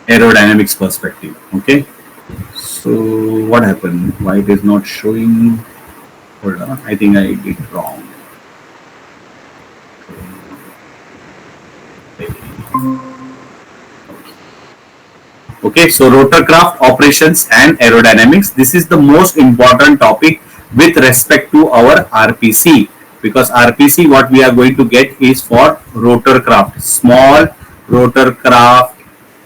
aerodynamics perspective. Okay, so what happened? Why it is not showing? Hold on, I think I did wrong. Okay, so rotorcraft operations and aerodynamics. This is the most important topic with respect to our RPC, because RPC what we are going to get is for rotorcraft, small rotorcraft,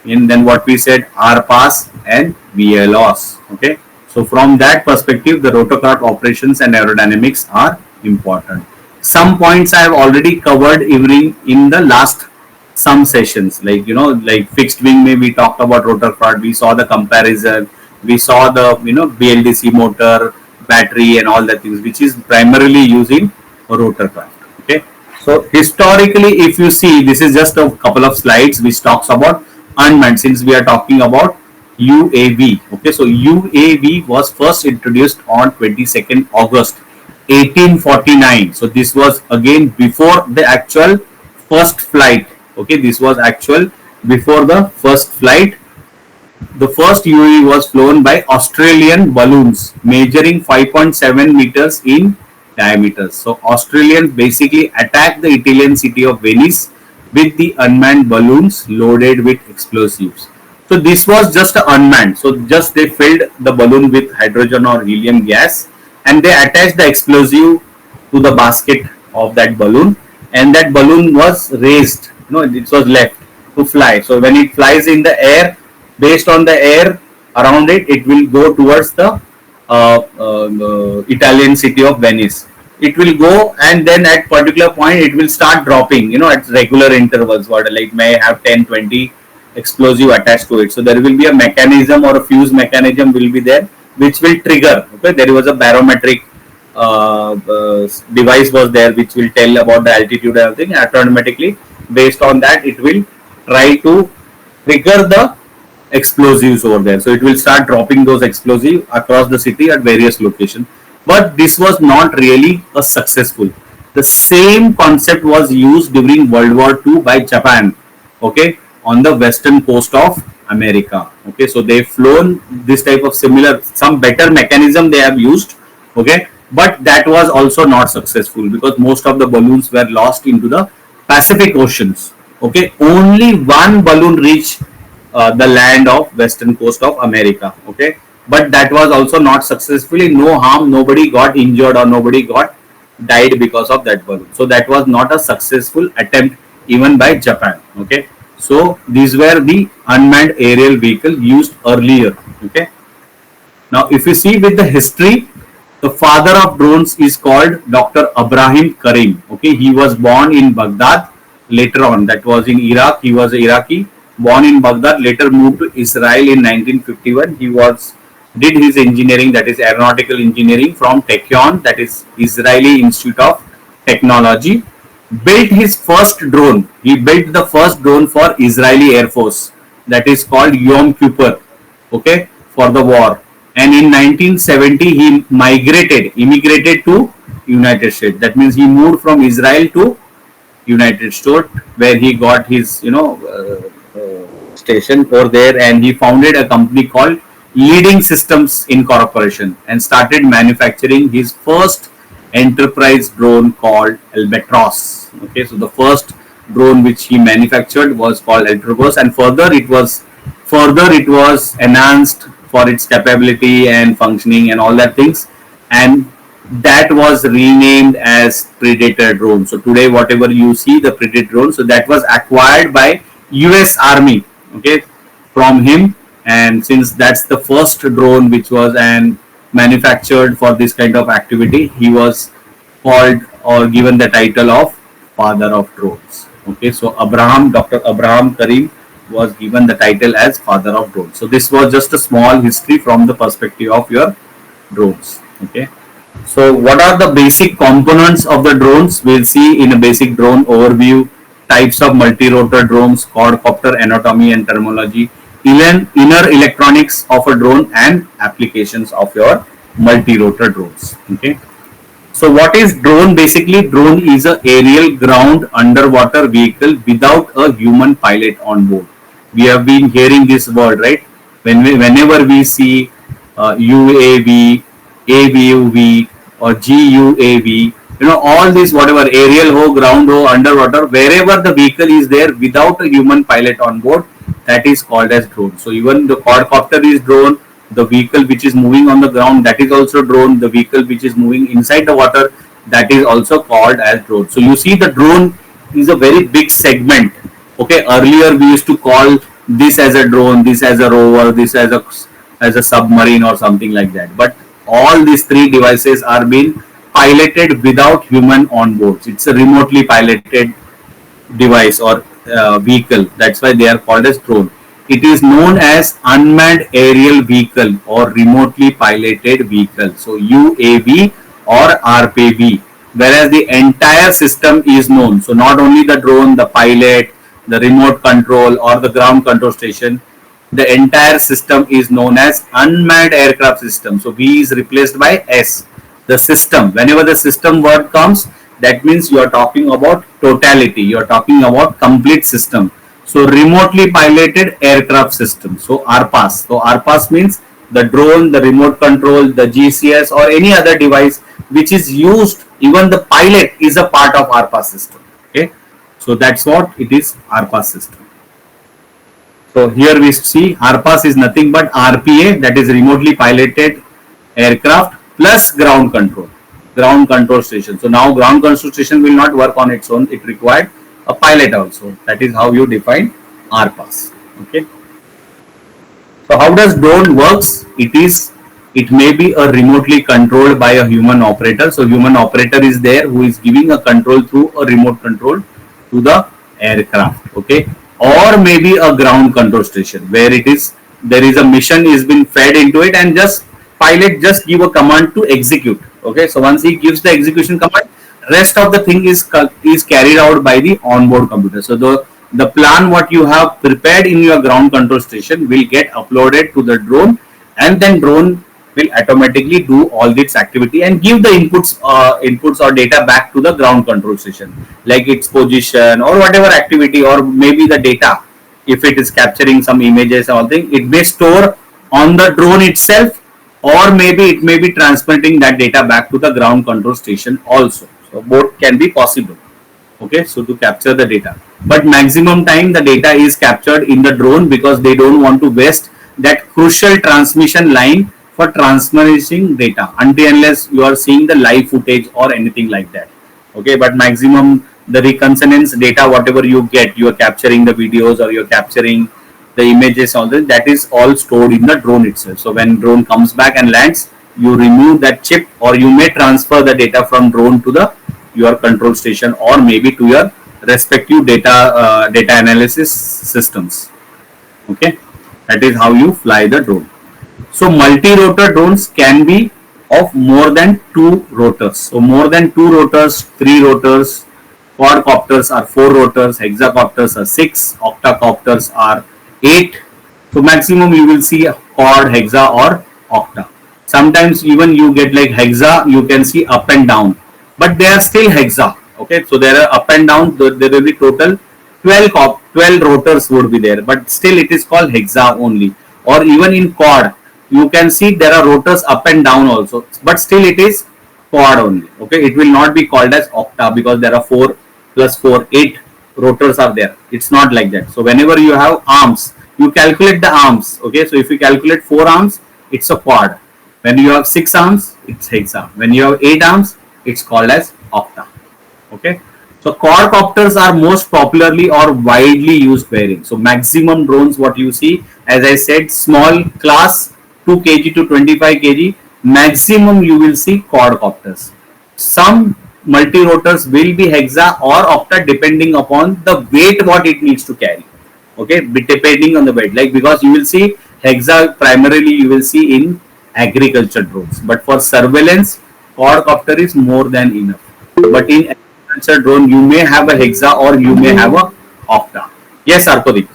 and then what we said RPAS and VLOS. Okay, so from that perspective, the rotorcraft operations and aerodynamics are important. Some points I have already covered even in the last some sessions, like like fixed wing, maybe we talked about rotorcraft, we saw the comparison, we saw the BLDC motor, battery and all that things, which is primarily using rotorcraft. Okay, so historically if you see, this is just a couple of slides which talks about unmanned, since we are talking about UAV. Okay, so UAV was first introduced on 22nd August 1849. So this was again before the actual first flight. Okay, this was actual before the first flight. The first UAV was flown by Australian balloons measuring 5.7 meters in diameter. So Australians basically attacked the Italian city of Venice with the unmanned balloons loaded with explosives. So this was just unmanned. So just they filled the balloon with hydrogen or helium gas and they attached the explosive to the basket of that balloon, and that balloon was raised. It was left to fly. So when it flies in the air, based on the air around it, it will go towards the Italian city of Venice. It will go, and then at particular point it will start dropping, at regular intervals, what like may have 10-20 explosive attached to it. So there will be a mechanism or a fuse mechanism will be there which will trigger. Okay, there was a barometric device was there which will tell about the altitude and everything. Automatically based on that it will try to trigger the explosives over there. So it will start dropping those explosives across the city at various locations. But this was not really a successful. The same concept was used during World War II by Japan. Okay, on the western coast of America. Okay, so they've flown this type of similar, some better mechanism they have used. Okay, but that was also not successful because most of the balloons were lost into the Pacific Oceans. Okay, only one balloon reached the land of western coast of America. Okay, but that was also not successfully. No harm, nobody got injured or nobody got died because of that balloon. So that was not a successful attempt even by Japan. Okay, so these were the unmanned aerial vehicle used earlier. Okay, now if you see with the history, the father of drones is called Dr. Ibrahim Karim. Okay, he was born in Baghdad. Later on, that was in Iraq. He was Iraqi, born in Baghdad. Later moved to Israel in 1951. He did his engineering, that is aeronautical engineering, from Technion, that is Israeli Institute of Technology. Built his first drone. He built the first drone for Israeli Air Force, that is called Yom Kippur. Okay, for the war. And in 1970 he immigrated to United States. That means he moved from Israel to United States, where he got his station over there, and he founded a company called Leading Systems Incorporation and started manufacturing his first enterprise drone called Albatross. Okay, so the first drone which he manufactured was called Albatross, and further it was enhanced for its capability and functioning and all that things, and that was renamed as Predator drone. So today whatever you see the Predator drone, so that was acquired by US Army, okay, from him. And since that's the first drone which was manufactured for this kind of activity, he was called or given the title of father of drones. Okay, so Dr. Ibrahim Karim was given the title as father of drones. So this was just a small history from the perspective of your drones. Okay, so what are the basic components of the drones? We'll see in a basic drone overview: types of multi-rotor drones, quadcopter anatomy and terminology, inner electronics of a drone, and applications of your multi-rotor drones. Okay, so what is drone? Basically, drone is a aerial, ground, underwater vehicle without a human pilot on board. We have been hearing this word, right? Whenever we see UAV, AVUV, or GUAV, all these, whatever, aerial ho, ground ho, underwater, wherever the vehicle is there without a human pilot on board, that is called as drone. So even the quadcopter is drone, the vehicle which is moving on the ground, that is also drone, the vehicle which is moving inside the water, that is also called as drone. So you see, the drone is a very big segment. Okay, earlier we used to call this as a drone, this as a rover, this as a submarine or something like that. But all these three devices are being piloted without human on board. It's a remotely piloted device or vehicle. That's why they are called as drone. It is known as unmanned aerial vehicle or remotely piloted vehicle. So UAV or RPV. Whereas the entire system is known. So not only the drone, the pilot, the remote control or the ground control station, the entire system is known as unmanned aircraft system. So V is replaced by S. The system. Whenever the system word comes, that means you are talking about totality. You are talking about complete system. So remotely piloted aircraft system. So RPAS. So RPAS means the drone, the remote control, the GCS or any other device which is used. Even the pilot is a part of RPAS system. Okay. So that's what it is, RPAS system. So here we see RPAS is nothing but RPA, that is remotely piloted aircraft, plus ground control station. So now ground control station will not work on its own. It required a pilot also. That is how you define RPAS. Okay. So how does drone works? It may be a remotely controlled by a human operator. So human operator is there who is giving a control through a remote control to the aircraft. Okay. Or maybe a ground control station where there is a mission is been fed into it and just pilot just give a command to execute. Okay, so once he gives the execution command, rest of the thing is carried out by the onboard computer. So the plan what you have prepared in your ground control station will get uploaded to the drone, and then drone will automatically do all this activity and give the inputs or data back to the ground control station, like its position or whatever activity, or maybe the data. If it is capturing some images or something, it may store on the drone itself, or maybe it may be transmitting that data back to the ground control station also. So both can be possible. Okay, so to capture the data, but maximum time the data is captured in the drone because they don't want to waste that crucial transmission line for transmitting data until unless you are seeing the live footage or anything like that. Okay, but maximum the reconnaissance data, whatever you get, you are capturing the videos or you're capturing the images, all that is all stored in the drone itself. So when drone comes back and lands, you remove that chip, or you may transfer the data from drone to your control station, or maybe to your respective data analysis systems. Okay, that is how you fly the drone. So multi-rotor drones can be of more than 2 rotors. So more than 2 rotors, 3 rotors, quadcopters are 4 rotors, hexacopters are 6, octacopters are 8. So maximum you will see quad, hexa or octa. Sometimes even you get like hexa, you can see up and down, but they are still hexa. Okay, so there are up and down, there will be total 12 rotors would be there, but still it is called hexa only. Or even in quad, you can see there are rotors up and down also, but still it is quad only. Okay, it will not be called as octa because there are 4 plus 4, 8 rotors are there. It's not like that. So whenever you have arms, you calculate the arms. Okay, so if you calculate 4 arms, it's a quad. When you have 6 arms, it's hexa. When you have 8 arms, it's called as octa. Okay, so quadcopters are most popularly or widely used variant. So maximum drones what you see, as I said, small class 2 kg to 25 kg, maximum you will see quadcopters. Some multi-rotors will be hexa or octa depending upon the weight what it needs to carry. Okay, depending on the weight, like because you will see hexa primarily you will see in agriculture drones, but for surveillance quadcopter is more than enough. But in agriculture drone you may have a hexa or you may have a octa. Yes, Arkodik.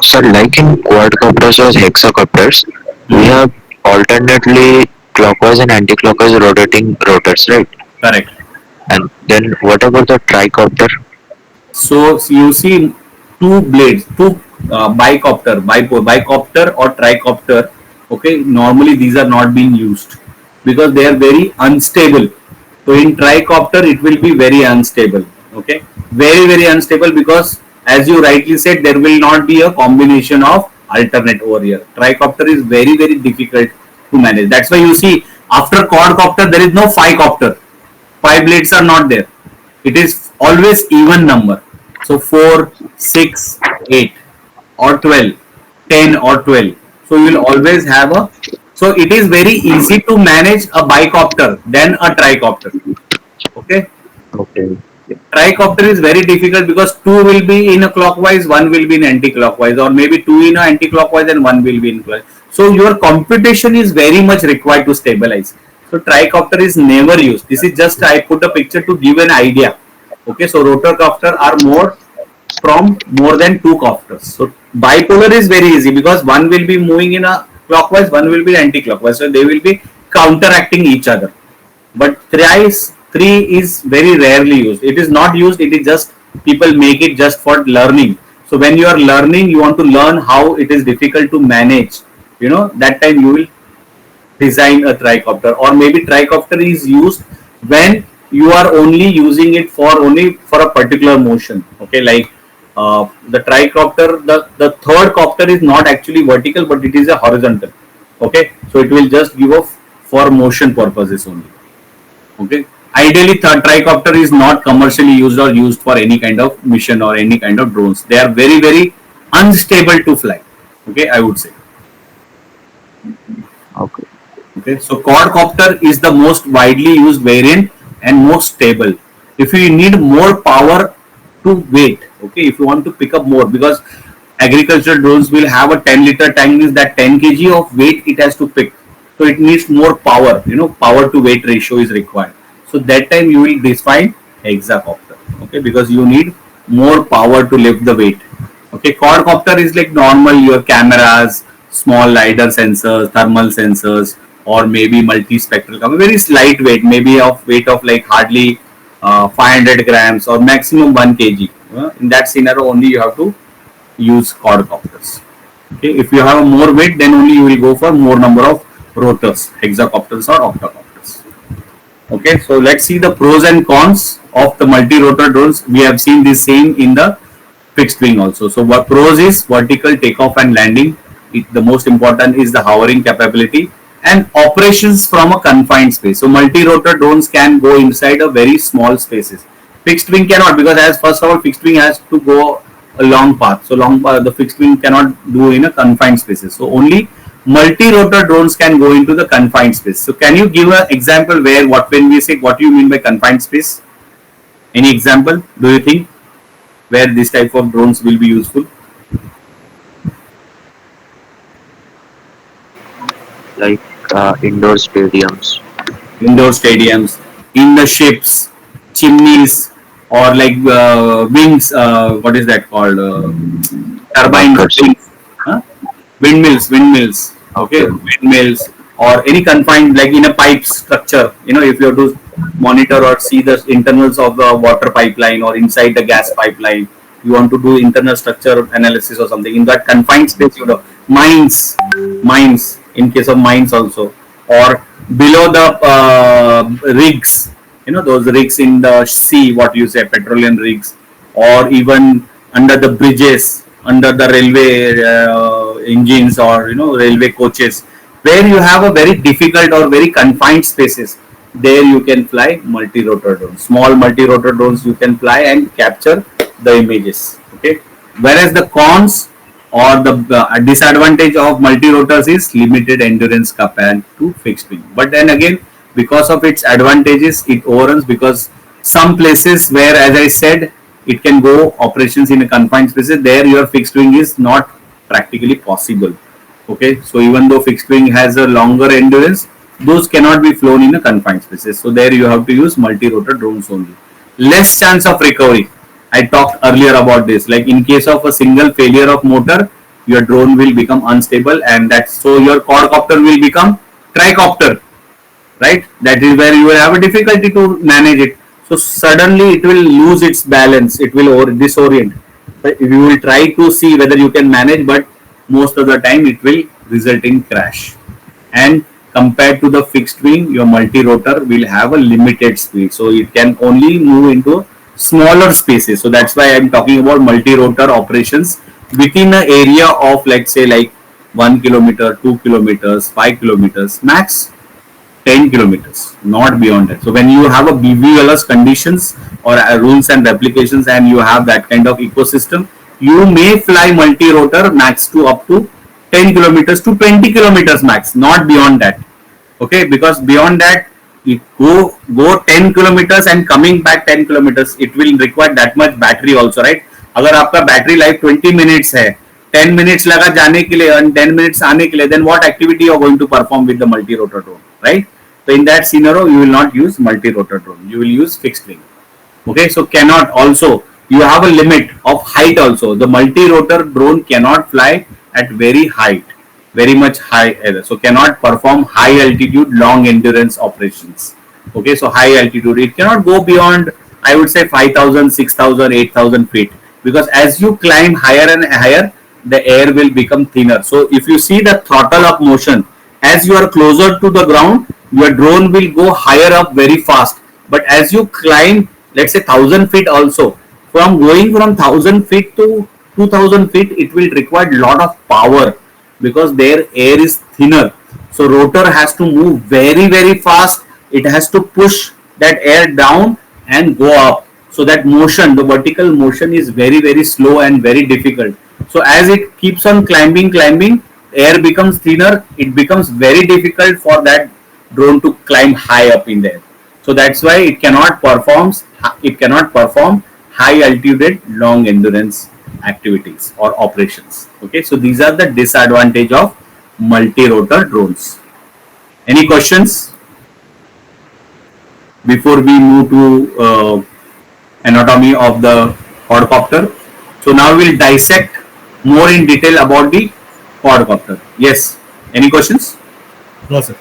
Sir, like in quadcopters or hexacopters, we have alternately clockwise and anti-clockwise rotating rotors, right? Correct. And then what about the tricopter? So you see two blades, two bicopter or tricopter. Okay, normally these are not being used because they are very unstable. So in tricopter, it will be very unstable. Okay, very unstable because as you rightly said, there will not be a combination of alternate over here. Tricopter is very difficult to manage. That's why you see after quadcopter there is no ficopter. Five blades are not there. It is always even number. So 4, 6, 8 or 12, 10 or 12. So you will always have a, so it is very easy to manage a bicopter than a tricopter. Okay. Okay. Tricopter is very difficult because two will be in a clockwise, one will be in anti-clockwise, or maybe two in a anti-clockwise and one will be in clockwise. So your computation is very much required to stabilize. So tricopter is never used. This is just I put a picture to give an idea. Okay, so rotorcopter are more from more than two copters. So bipolar is very easy because one will be moving in a clockwise, one will be anti-clockwise. So they will be counteracting each other. But three is very rarely used. It is not used. It is just people make it just for learning. So when you are learning, you want to learn how it is difficult to manage. You know, that time you will design a tricopter, or maybe tricopter is used when you are only using it for only for a particular motion. Okay, like the tricopter, the third copter is not actually vertical, but it is a horizontal. Okay, so it will just give off for motion purposes only. Okay, ideally tricopter is not commercially used or used for any kind of mission or any kind of drones. They are very unstable to fly. Okay, I would say. Okay. Okay, so quadcopter is the most widely used variant and most stable. If you need more power to weight, okay, if you want to pick up more, because agricultural drones will have a 10-liter tank, means that 10 kg of weight it has to pick. So it needs more power, you know, power to weight ratio is required. So that time you will define hexacopter, okay, because you need more power to lift the weight. Okay, quadcopter is like normal, your cameras, small lidar sensors, thermal sensors, or maybe multispectral camera, very slight weight, maybe of weight of like hardly 500 grams or maximum 1 kg. In that scenario, only you have to use quadcopters. Okay, if you have more weight, then only you will go for more number of rotors, hexacopters or octocopters. Okay, so let's see the pros and cons of the multi-rotor drones. We have seen the same in the fixed wing also. So what pros is vertical takeoff and landing. The most important is the hovering capability and operations from a confined space. So multi-rotor drones can go inside a very small spaces. Fixed wing cannot, because as first of all fixed wing has to go a long path. So long the fixed wing cannot do in a confined spaces. So only multi-rotor drones can go into the confined space. So can you give an example where when we say what do you mean by confined space? Any example do you think where this type of drones will be useful? Like indoor stadiums. Indoor stadiums, in the ships, chimneys, or like wings. What is that called? Turbines, Bunkers. wings, huh? Windmills. Okay, windmills, or any confined, like in a pipe structure. You know, if you have to monitor or see the internals of the water pipeline or inside the gas pipeline, you want to do internal structure analysis or something in that confined space. You know, mines. In case of mines also, or below the rigs, you know, those rigs in the sea, what you say, petroleum rigs, or even under the bridges, under the railway engines, or you know, railway coaches, where you have a very difficult or very confined spaces. There you can fly multi-rotor drones, small multi-rotor drones you can fly and capture the images. Okay, whereas the cons or the disadvantage of multi-rotors is limited endurance compared to fixed wing. But then again, because of its advantages, it overruns, because some places where, as I said, it can go operations in a confined spaces, there your fixed wing is not practically possible. Okay, so even though fixed wing has a longer endurance, those cannot be flown in a confined spaces. So there you have to use multi-rotor drones only. Less chance of recovery. I talked earlier about this. Like in case of a single failure of motor, your drone will become unstable, and that's so your quadcopter will become tricopter, right? That is where you will have a difficulty to manage it. So suddenly it will lose its balance. It will disorient. You will try to see whether you can manage, but most of the time it will result in crash. And compared to the fixed wing, your multi-rotor will have a limited speed, so it can only move into smaller spaces. So that's why I'm talking about multi-rotor operations within an area of, let's say, like 1 kilometer, 2 kilometers, 5 kilometers, max 10 kilometers, not beyond that. So when you have a BVLS conditions or rules and replications, and you have that kind of ecosystem, you may fly multi-rotor max to up to 10 kilometers to 20 kilometers max, not beyond that. Okay, because beyond that, you go 10 kilometers and coming back 10 kilometers, it will require that much battery also, right? अगर आपका battery life 20 minutes है, 10 minutes लगा जाने के लिए and 10 minutes आने के लिए, then what activity you are going to perform with the multi-rotor drone, right? So in that scenario, you will not use multi-rotor drone. You will use fixed wing. Okay, so cannot also, you have a limit of height also. The multi-rotor drone cannot fly at very height, very much high either. So cannot perform high altitude, long endurance operations. Okay, so high altitude, it cannot go beyond, I would say 5,000, 6,000, 8,000 feet. Because as you climb higher and higher, the air will become thinner. So if you see the throttle up motion, as you are closer to the ground, your drone will go higher up very fast. But as you climb, let's say 1,000 feet also, from going from 1,000 feet to 2,000 feet, it will require a lot of power because their air is thinner. So rotor has to move very, very fast. It has to push that air down and go up. So that motion, the vertical motion is very, very slow and very difficult. So as it keeps on climbing, air becomes thinner. It becomes very difficult for that drone to climb high up in there. So that's why it cannot perform high altitude long endurance activities or operations. Okay, so these are the disadvantage of multi-rotor drones. Any questions before we move to anatomy of the quadcopter? So now we'll dissect more in detail about the quadcopter. Yes, any questions? No, sir.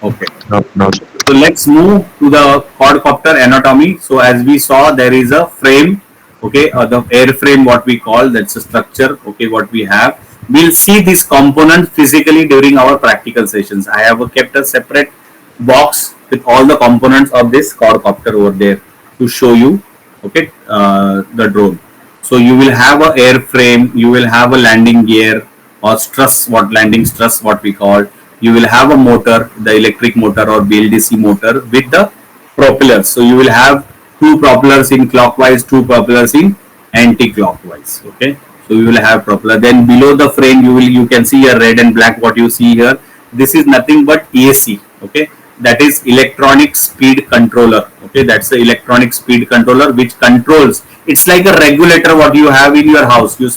Okay. No, sir. So let's move to the quadcopter anatomy. So as we saw, there is a frame, okay, the airframe, what we call, that's a structure, okay, what we have. We'll see this component physically during our practical sessions. I have kept a separate box with all the components of this quadcopter over there to show you, okay, the drone. So you will have a airframe, you will have a landing gear or struts, landing struts, what we call. You will have a motor, the electric motor or BLDC motor with the propellers. So you will have two propellers in clockwise, two propellers in anti-clockwise. Okay, so you will have propeller. Then below the frame, you can see a red and black. What you see here, this is nothing but ESC. Okay, that is electronic speed controller. Okay, that's the electronic speed controller which controls. It's like a regulator what you have in your house. You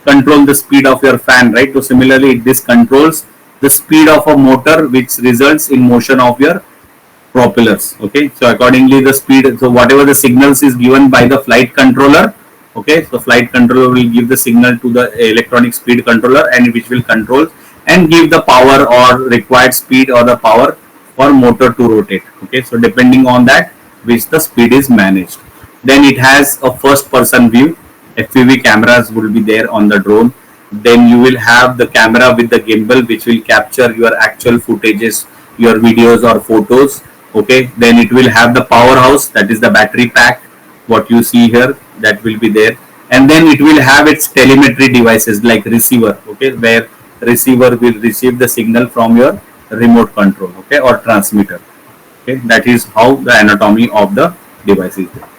control the speed of your fan, right? So similarly, this controls the speed of a motor which results in motion of your propellers. Okay, so accordingly the speed, so whatever the signals is given by the flight controller, okay, so flight controller will give the signal to the electronic speed controller and which will control and give the power or required speed or the power for motor to rotate. Okay, so depending on that which the speed is managed. Then it has a first person view. FPV cameras will be there on the drone. Then you will have the camera with the gimbal which will capture your actual footages, your videos or photos. Okay, then it will have the powerhouse, that is the battery pack, what you see here, that will be there. And then it will have its telemetry devices like receiver, okay, where receiver will receive the signal from your remote control, okay, or transmitter. Okay, that is how the anatomy of the device is there.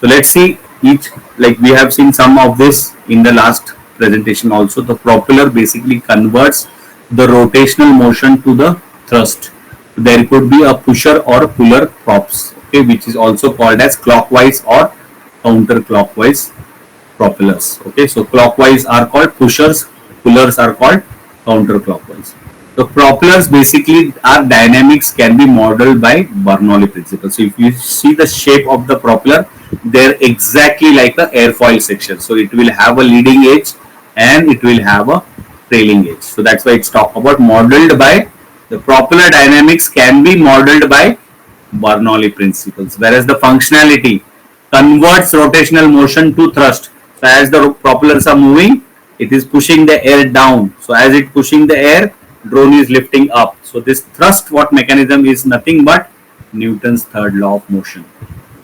So let's see each, like we have seen some of this in the last presentation also. The propeller basically converts the rotational motion to the thrust. There could be a pusher or puller props, okay, which is also called as clockwise or counterclockwise propellers. Okay, so clockwise are called pushers, pullers are called counterclockwise. The propellers basically are dynamics, can be modeled by Bernoulli principle. So if you see the shape of the propeller, they're exactly like the airfoil section. So it will have a leading edge and it will have a trailing edge. So that's why it's talked about modeled by the propeller dynamics, can be modeled by Bernoulli principles, whereas the functionality converts rotational motion to thrust. So as the propellers are moving, it is pushing the air down. So as it pushing the air, drone is lifting up. So this thrust what mechanism is nothing but Newton's third law of motion.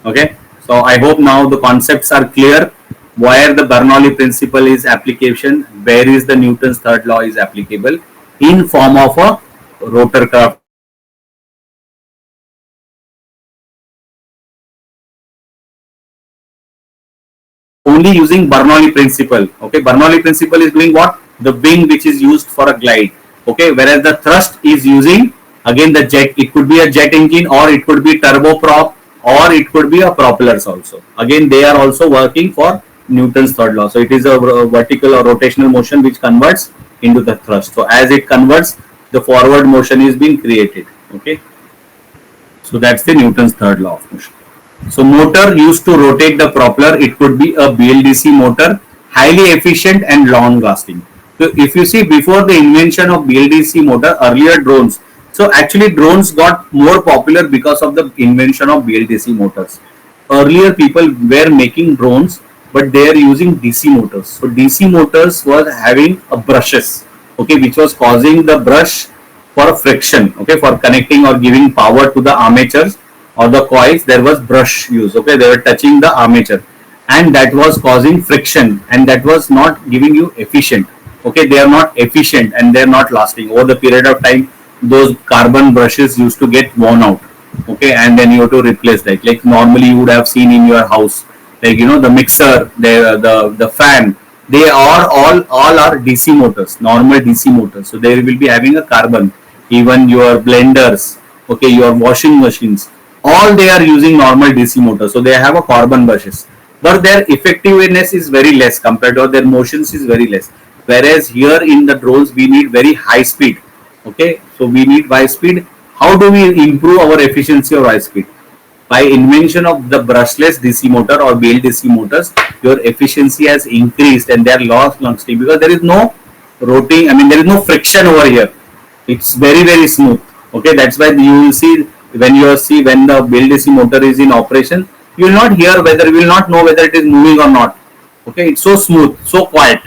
Okay, so I hope now the concepts are clear. Where the Bernoulli principle is application, where is the Newton's third law is applicable in form of a rotorcraft only using Bernoulli principle. Okay, Bernoulli principle is doing what? The wing which is used for a glide. Okay, whereas the thrust is using again the jet. It could be a jet engine or it could be turboprop or it could be a propellers also. Again, they are also working for Newton's third law. So it is a vertical or rotational motion which converts into the thrust. So as it converts, the forward motion is being created. Okay, so that's the Newton's third law of motion. So motor used to rotate the propeller, it could be a BLDC motor, highly efficient and long lasting. So if you see before the invention of BLDC motor, earlier drones, so actually drones got more popular because of the invention of BLDC motors. Earlier people were making drones, but they are using DC motors. So DC motors was having a brushes, okay, which was causing the brush for friction, okay, for connecting or giving power to the armatures or the coils. There was brush use, okay, they were touching the armature and that was causing friction and that was not giving you efficient. Okay, they are not efficient and they are not lasting. Over the period of time, those carbon brushes used to get worn out, okay, and then you have to replace that. Like normally you would have seen in your house, like the mixer, the fan, they are all are DC motors, normal DC motors. So they will be having a carbon. Even your blenders, okay, your washing machines, all they are using normal DC motors. So they have a carbon brushes, but their effectiveness is very less compared to their motions is very less. Whereas here in the drones we need very high speed. Okay, so we need high speed. How do we improve our efficiency or high speed? By invention of the brushless DC motor or BLDC motors, your efficiency has increased and they are long lasting because there is no rotating. I mean, there is no friction over here. It's very smooth. Okay, that's why you will see when the BLDC motor is in operation, you will not hear whether, you will not know whether it is moving or not. Okay, it's so smooth, so quiet.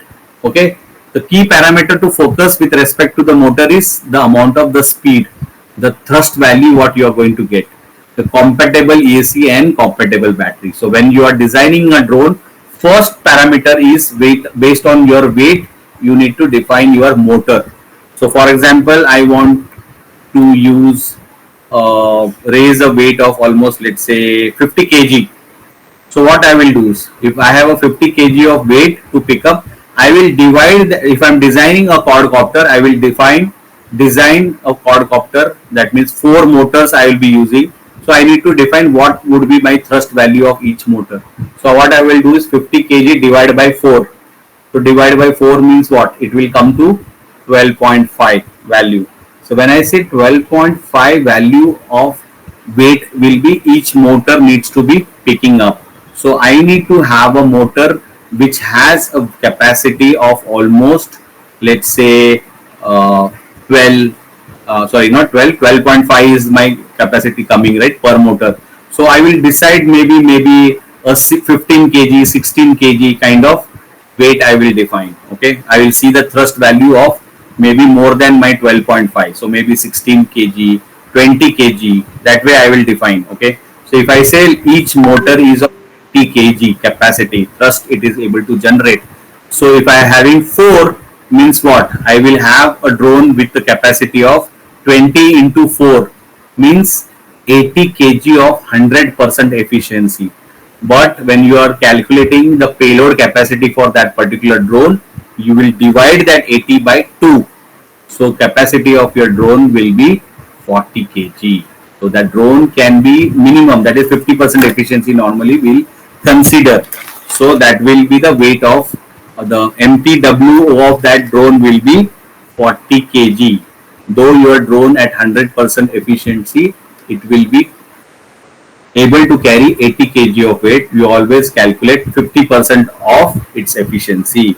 Okay, the key parameter to focus with respect to the motor is the amount of the speed, the thrust value what you are going to get, the compatible AC and compatible battery. So when you are designing a drone, first parameter is weight. Based on your weight, you need to define your motor. So for example, I want to use raise a weight of almost, let's say, 50 kg. So what I will do is, if I have a 50 kg of weight to pick up, I will divide, if I am designing a quadcopter, I will design a quadcopter, that means 4 motors I will be using. So I need to define what would be my thrust value of each motor. So what I will do is 50 kg divided by 4. So divide by 4 means what? It will come to 12.5 value. So when I say 12.5 value of weight will be each motor needs to be picking up. So I need to have a motor which has a capacity of almost, let's say, 12, sorry, not 12, 12.5 is my capacity coming, right, per motor. So I will decide maybe a 15 kg, 16 kg kind of weight I will define. Okay, I will see the thrust value of maybe more than my 12.5. So maybe 16 kg, 20 kg, that way I will define. Okay, so if I say each motor is of 20 kg capacity thrust it is able to generate. So if I am having 4, means what? I will have a drone with the capacity of 20 into 4 means 80 kg of 100% efficiency. But when you are calculating the payload capacity for that particular drone, you will divide that 80 by 2. So capacity of your drone will be 40 kg. So that drone can be minimum, that is 50% efficiency normally will consider. So that will be the weight of the MTW of that drone will be 40 kg. Though your drone at 100% efficiency, it will be able to carry 80 kg of weight. You always calculate 50% of its efficiency.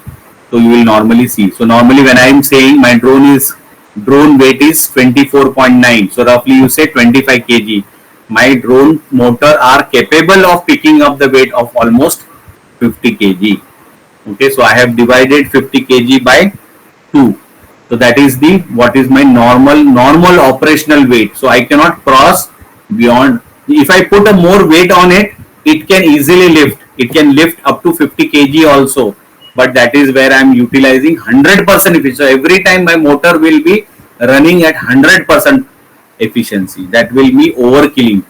So you will normally see. So normally when I am saying my drone weight is 24.9. So roughly you say 25 kg. My drone motor are capable of picking up the weight of almost 50 kg. Okay, so I have divided 50 kg by 2. So that is the what is my normal operational weight. So I cannot cross beyond. If I put a more weight on it, it can easily lift. It can lift up to 50 kg also. But that is where I am utilizing 100% efficiency. So every time my motor will be running at 100% efficiency. That will be overkilling.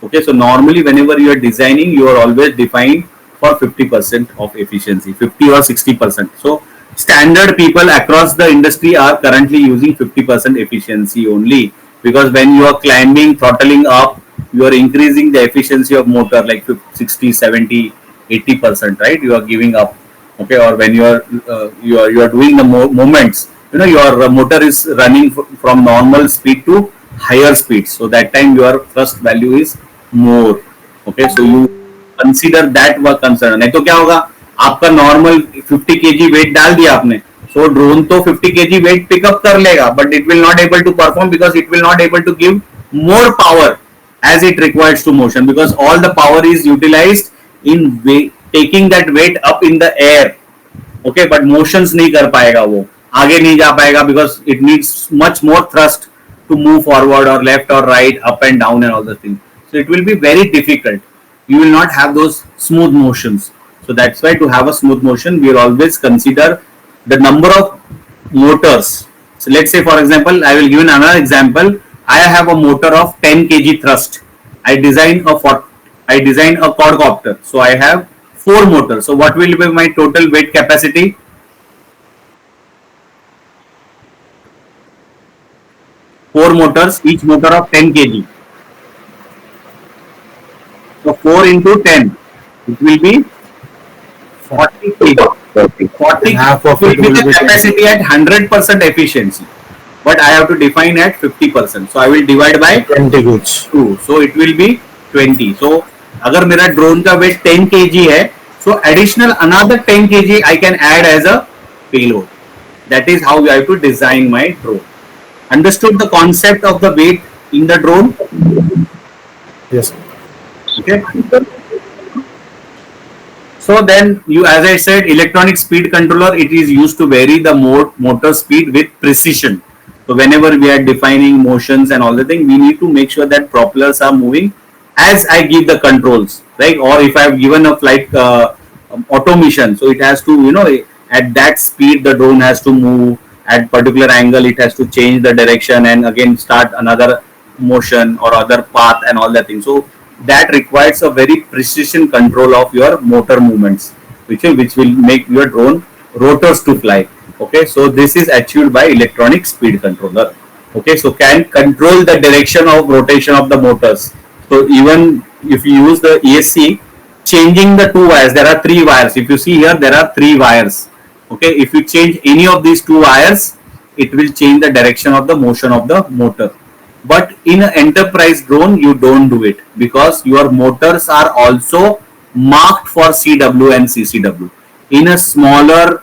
Okay, so normally whenever you are designing, you are always defined for 50% of efficiency, 50 or 60%. So standard people across the industry are currently using 50% efficiency only, because when you are climbing, throttling up, you are increasing the efficiency of motor like 60, 70, 80%, right? You are giving up. Okay, or when you are doing the movements, you know, your motor is running from normal speed to higher speed, so that time your thrust value is more. Okay, so you consider that work concern. नहीं तो क्या होगा, आपका normal 50 kg wait डाल दिया आपने, सो drone तो 50 kg wait pickup कर लेगा, but it will not able to perform because it will not able to give more power as it requires to motion, because all the power is utilized in taking that weight up in the air. Okay, but motions नहीं कर पाएगा, वो आगे नहीं जा पाएगा, because it needs much more thrust to move forward or left or right, up and down and all the things. So it will be very difficult. You will not have those smooth motions. So that's why to have a smooth motion, we will always consider the number of motors. So let's say, for example, I will give another example. I have a motor of 10 kg thrust. I design a quadcopter. So I have 4 motors. So what will be my total weight capacity? 4 motors, each motor of 10 kg. So 4 into 10, it will be 40 kg. 40 half of will it be will the be capacity at 100% efficiency. But I have to define at 50%. So I will divide by 20 goods. 2. So it will be 20. So अगर मेरा drone का wait 10 kg है, so additional another 10 kg I can add as a payload. That is how I have to design my drone. Understood the concept of the weight in the drone? Yes. Okay. So then you, as I said, electronic speed controller, it is used to vary the motor speed with precision. So whenever we are defining motions and all the thing, we need to make sure that propellers are moving as I give the controls, right? Or if I have given a flight automation, so it has to, you know, at that speed the drone has to move at particular angle, it has to change the direction and again start another motion or other path and all that thing. So that requires a very precision control of your motor movements, which will make your drone rotors to fly. Okay, so this is achieved by electronic speed controller. Okay, so can control the direction of rotation of the motors. So even if you use the ESC, changing the 2 wires, there are 3 wires. If you see here, there are 3 wires. Okay, if you change any of these 2 wires, it will change the direction of the motion of the motor. But in an enterprise drone, you don't do it, because your motors are also marked for CW and CCW. In a smaller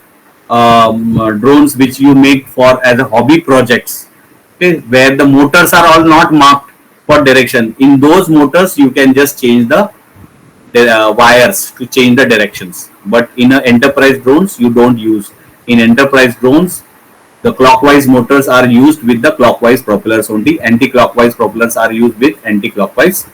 drones which you make for as a hobby projects, okay, where the motors are all not marked for direction, in those motors you can just change the wires to change the directions. But in a enterprise drones, you don't use. In enterprise drones, the clockwise motors are used with the clockwise propellers only. Anti-clockwise propellers are used with anti-clockwise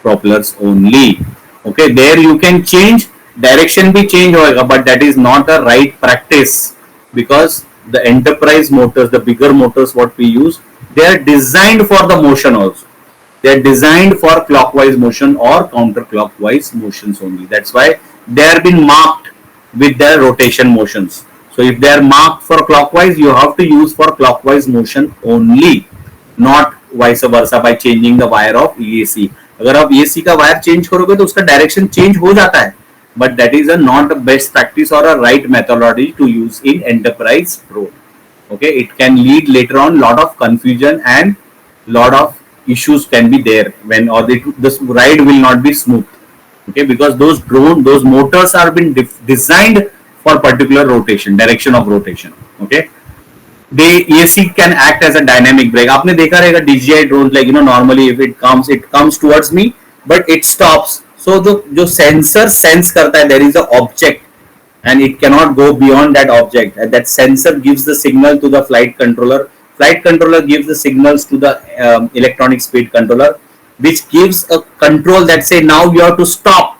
propellers only. Okay, there you can change direction, be change however, but that is not a right practice, because the enterprise motors, the bigger motors what we use, they are designed for the motion also. They are designed for clockwise motion or counterclockwise motions only. That's why they have been marked with their rotation motions. So if they are marked for clockwise, you have to use for clockwise motion only, not vice versa by changing the wire of EAC. अगर आप EAC का wire change करोगे तो उसका direction change हो जाता है, but that is a not a best practice or a right methodology to use in enterprise drone. Okay, it can lead later on lot of confusion and lot of issues can be there when, or this ride will not be smooth. Okay, because those motors are been designed for particular rotation, direction of rotation. Okay, they ESC can act as a dynamic brake. आपने देखा रहेगा DJI drones, like, you know, normally if it comes towards me, but it stops. So जो sensor sense करता है there is a object and it cannot go beyond that object. And that sensor gives the signal to the flight controller. Flight controller gives the signals to the electronic speed controller, which gives a control that say now you have to stop.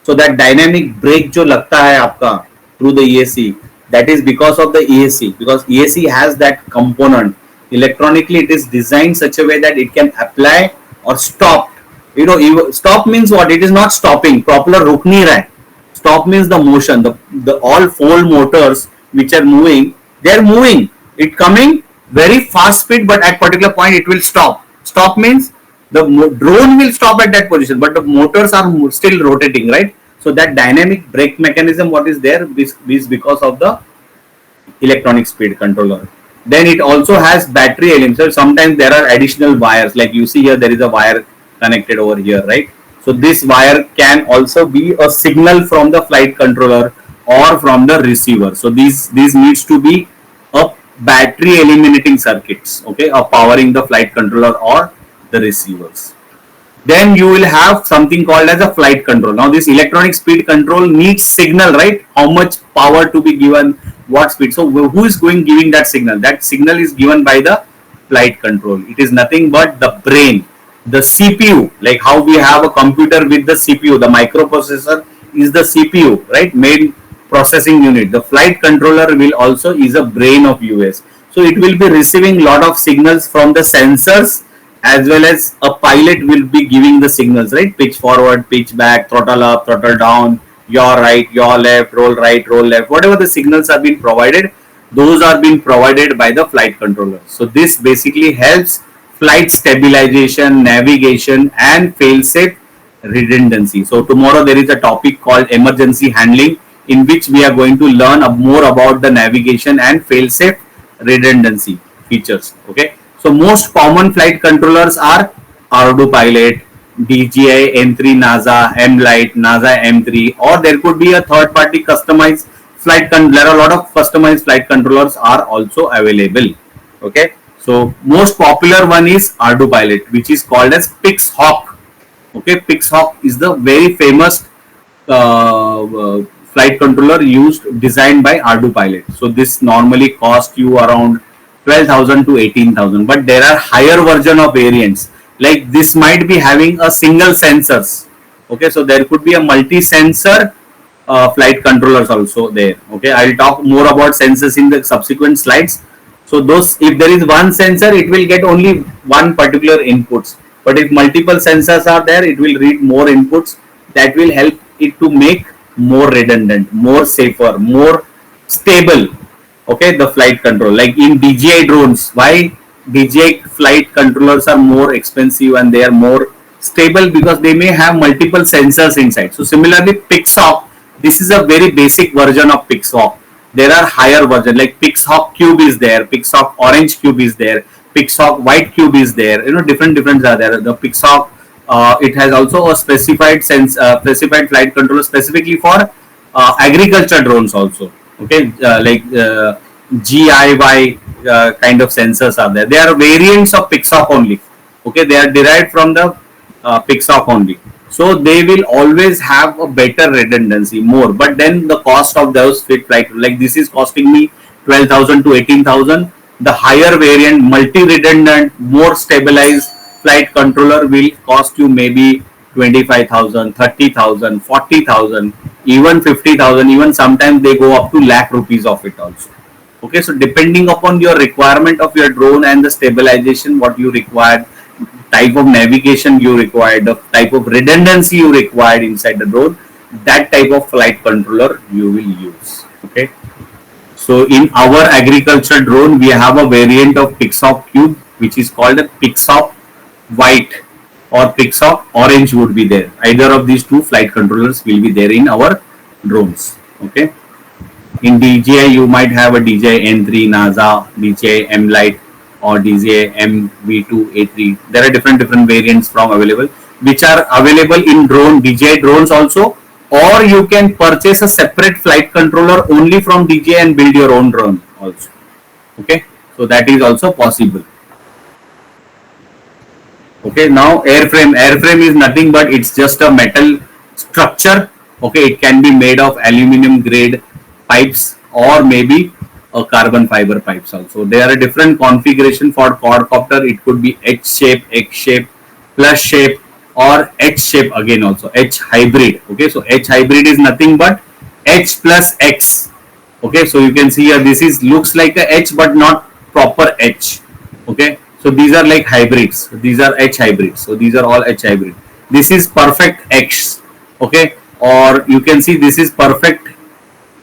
So that dynamic brake जो लगता है आपका through the ESC, that is because of the ESC, because ESC has that component. Electronically it is designed such a way that it can apply or stop. You know, stop means what? It is not stopping. Propeller रुक नहीं रहा है. Stop means the motion. The all four motors which are moving, they are moving. It coming very fast speed, but at particular point it will stop. Stop means the drone will stop at that position, but the motors are still rotating, right? So that dynamic brake mechanism what is there is because of the electronic speed controller. Then it also has battery elements. So sometimes there are additional wires, like you see here there is a wire connected over here, right? So this wire can also be a signal from the flight controller or from the receiver. So these needs to be a battery eliminating circuits, okay, or powering the flight controller or the receivers. Then you will have something called as a flight control. Now this electronic speed control needs signal, right? How much power to be given, what speed. So who is giving that signal? That signal is given by the flight control. It is nothing but the brain, the CPU, like how we have a computer with the CPU, the microprocessor is the CPU, right? Main processing unit. The flight controller will also is a brain of US. So it will be receiving lot of signals from the sensors, as well as a pilot will be giving the signals, right? Pitch forward, pitch back, throttle up, throttle down, your right, your left, roll right, roll left. Whatever the signals are being provided, those are being provided by the flight controller. So this basically helps flight stabilization, navigation, and fail-safe redundancy. So tomorrow there is a topic called emergency handling, in which we are going to learn more about the navigation and fail-safe redundancy features. Okay. So most common flight controllers are AeroDynamics, DJI M3 NASA, M-Lite, NASA M3, or there could be a third-party customized flight. There are a lot of customized flight controllers are also available. Okay. So most popular one is AeroDynamics, which is called as PixHawk. Okay, PixHawk is the very famous flight controller designed by AeroDynamics. So this normally cost you around 12,000 to 18,000, but there are higher version of variants. Like this might be having a single sensors. Okay, so there could be a multi-sensor flight controllers also there. Okay, I'll talk more about sensors in the subsequent slides. So those, if there is one sensor, it will get only one particular inputs. But if multiple sensors are there, it will read more inputs. That will help it to make more redundant, more safer, more stable. Okay, the flight control. Like in DJI drones, why DJI flight controllers are more expensive and they are more stable? Because they may have multiple sensors inside. So similarly, PixHawk, this is a very basic version of PixHawk. There are higher versions like PixHawk Cube is there, PixHawk Orange Cube is there, PixHawk White Cube is there. You know, different are there. The PixHawk, it has also a specified specified flight controller specifically for agriculture drones also. Okay, GIY kind of sensors are there. They are variants of PixHawk only. Okay, they are derived from the PixHawk only. So they will always have a better redundancy, more. But then the cost of those flight, like this is costing me 12,000 to 18,000. The higher variant, multi-redundant, more stabilized flight controller will cost you maybe 25,000, 30,000, 40,000, even 50,000. Even sometimes they go up to lakh rupees of it also. Okay, so depending upon your requirement of your drone and the stabilization what you require, type of navigation you require, the type of redundancy you required inside the drone, that type of flight controller you will use. Okay, so in our agriculture drone we have a variant of PixHawk Cube which is called a PixHawk White or PixHawk Orange would be there. Either of these two flight controllers will be there in our drones. Okay, in DJI you might have a DJI N3 NASA, DJI M-Lite, or DJI MV2A3. There are different variants from available, which are available in DJI drones also, or you can purchase a separate flight controller only from DJI and build your own drone also. Okay, so that is also possible. Okay, now airframe is nothing but it's just a metal structure. Okay, it can be made of aluminum grade pipes or maybe a carbon fiber pipes also. There are a different configuration for quadcopter. It could be H shape, X shape, plus shape, or H shape again also, H hybrid. Okay, so H hybrid is nothing but H plus X. Okay, so you can see here this is looks like a H but not proper H. Okay, so these are like hybrids. These are H hybrids. So these are all H hybrid. This is perfect X. Okay, or you can see this is perfect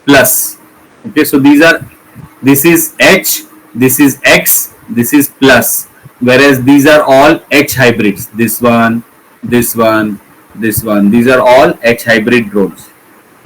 plus. Okay, so this is H, this is X, this is plus, whereas these are all H hybrids. This one, this one, this one, these are all H hybrid drones.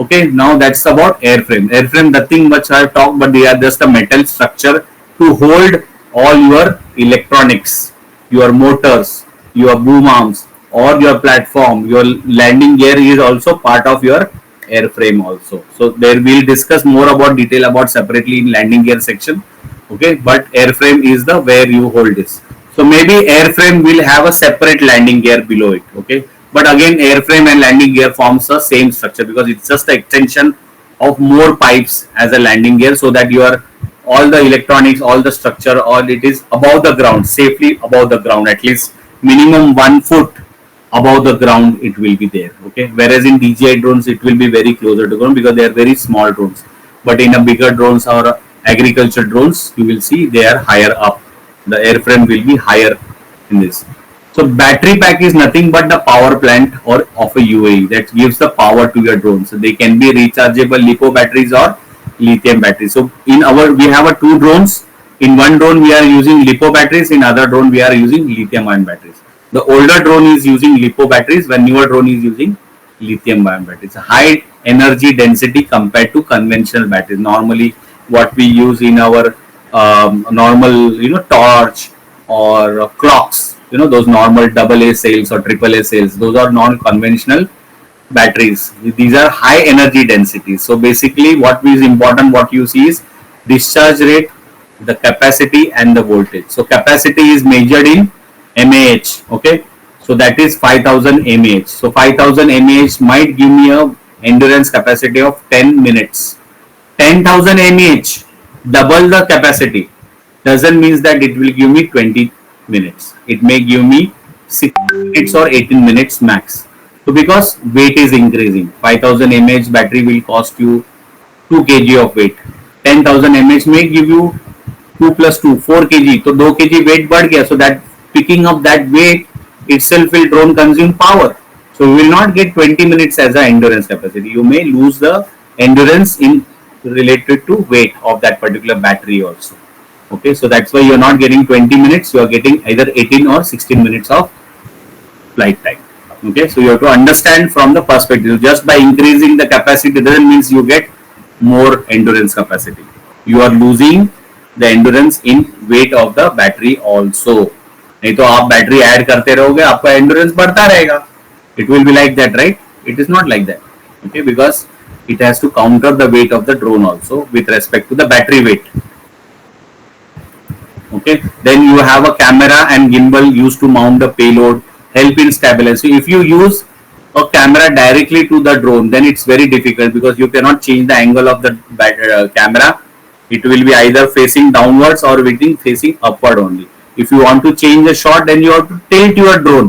Okay, now that's about airframe. Airframe, nothing much I have talked, but they are just a metal structure to hold all your electronics, your motors, your boom arms, or your platform. Your landing gear is also part of your airframe also. So there we'll discuss more about detail about separately in landing gear section. Okay, but airframe is the where you hold this. So maybe airframe will have a separate landing gear below it. Okay, but again airframe and landing gear forms the same structure because it's just the extension of more pipes as a landing gear, so that your all the electronics, all the structure, all it is above the ground, safely above the ground, at least minimum 1 foot above the ground it will be there. Okay, whereas in DJI drones it will be very closer to ground because they are very small drones, but in a bigger drones or agriculture drones you will see they are higher up. The airframe will be higher in this. So battery pack is nothing but the power plant or of a UAE that gives the power to your drones. So they can be rechargeable lipo batteries or lithium batteries. So in our we have a 2 drones. In one drone we are using lipo batteries, in other drone we are using lithium ion batteries. The older drone is using lipo batteries, when newer drone is using lithium ion batteries. High energy density compared to conventional batteries. Normally what we use in our normal torch or clocks, those normal AA cells or AAA cells, those are non-conventional batteries. These are high energy densities. So basically what is important, what you see is discharge rate, the capacity and the voltage. So capacity is measured in mAh. Okay, so that is 5000 mAh. So 5000 mAh might give me a endurance capacity of 10 minutes. 10,000 mAh, double the capacity, doesn't mean that it will give me 20 minutes. It may give me 6 minutes or 18 minutes max. So because weight is increasing, 5000 mAh battery will cost you 2 kg of weight. 10,000 mAh may give you 2 plus 2, 4 kg. So 2 kg weight बढ़ गया. So that picking up that weight itself will drone consume power. So you will not get 20 minutes as an endurance capacity. You may lose the endurance in related to weight of that particular battery also. Okay, so that's why you are not getting 20 minutes. You are getting either 18 or 16 minutes of flight time. Okay, so you have to understand from the perspective. Just by increasing the capacity doesn't mean you get more endurance capacity. You are losing the endurance in weight of the battery also. नहीं तो आप battery add करते रहोगे, आपका endurance बढ़ता रहेगा. It will be like that, right? It is not like that. Okay, because it has to counter the weight of the drone also with respect to the battery weight. Okay, then you have a camera and gimbal used to mount the payload, help in stabilization. So if you use a camera directly to the drone, then it's very difficult because you cannot change the angle of the camera. It will be either facing downwards or facing upward only. If you want to change the shot, then you have to tilt your drone,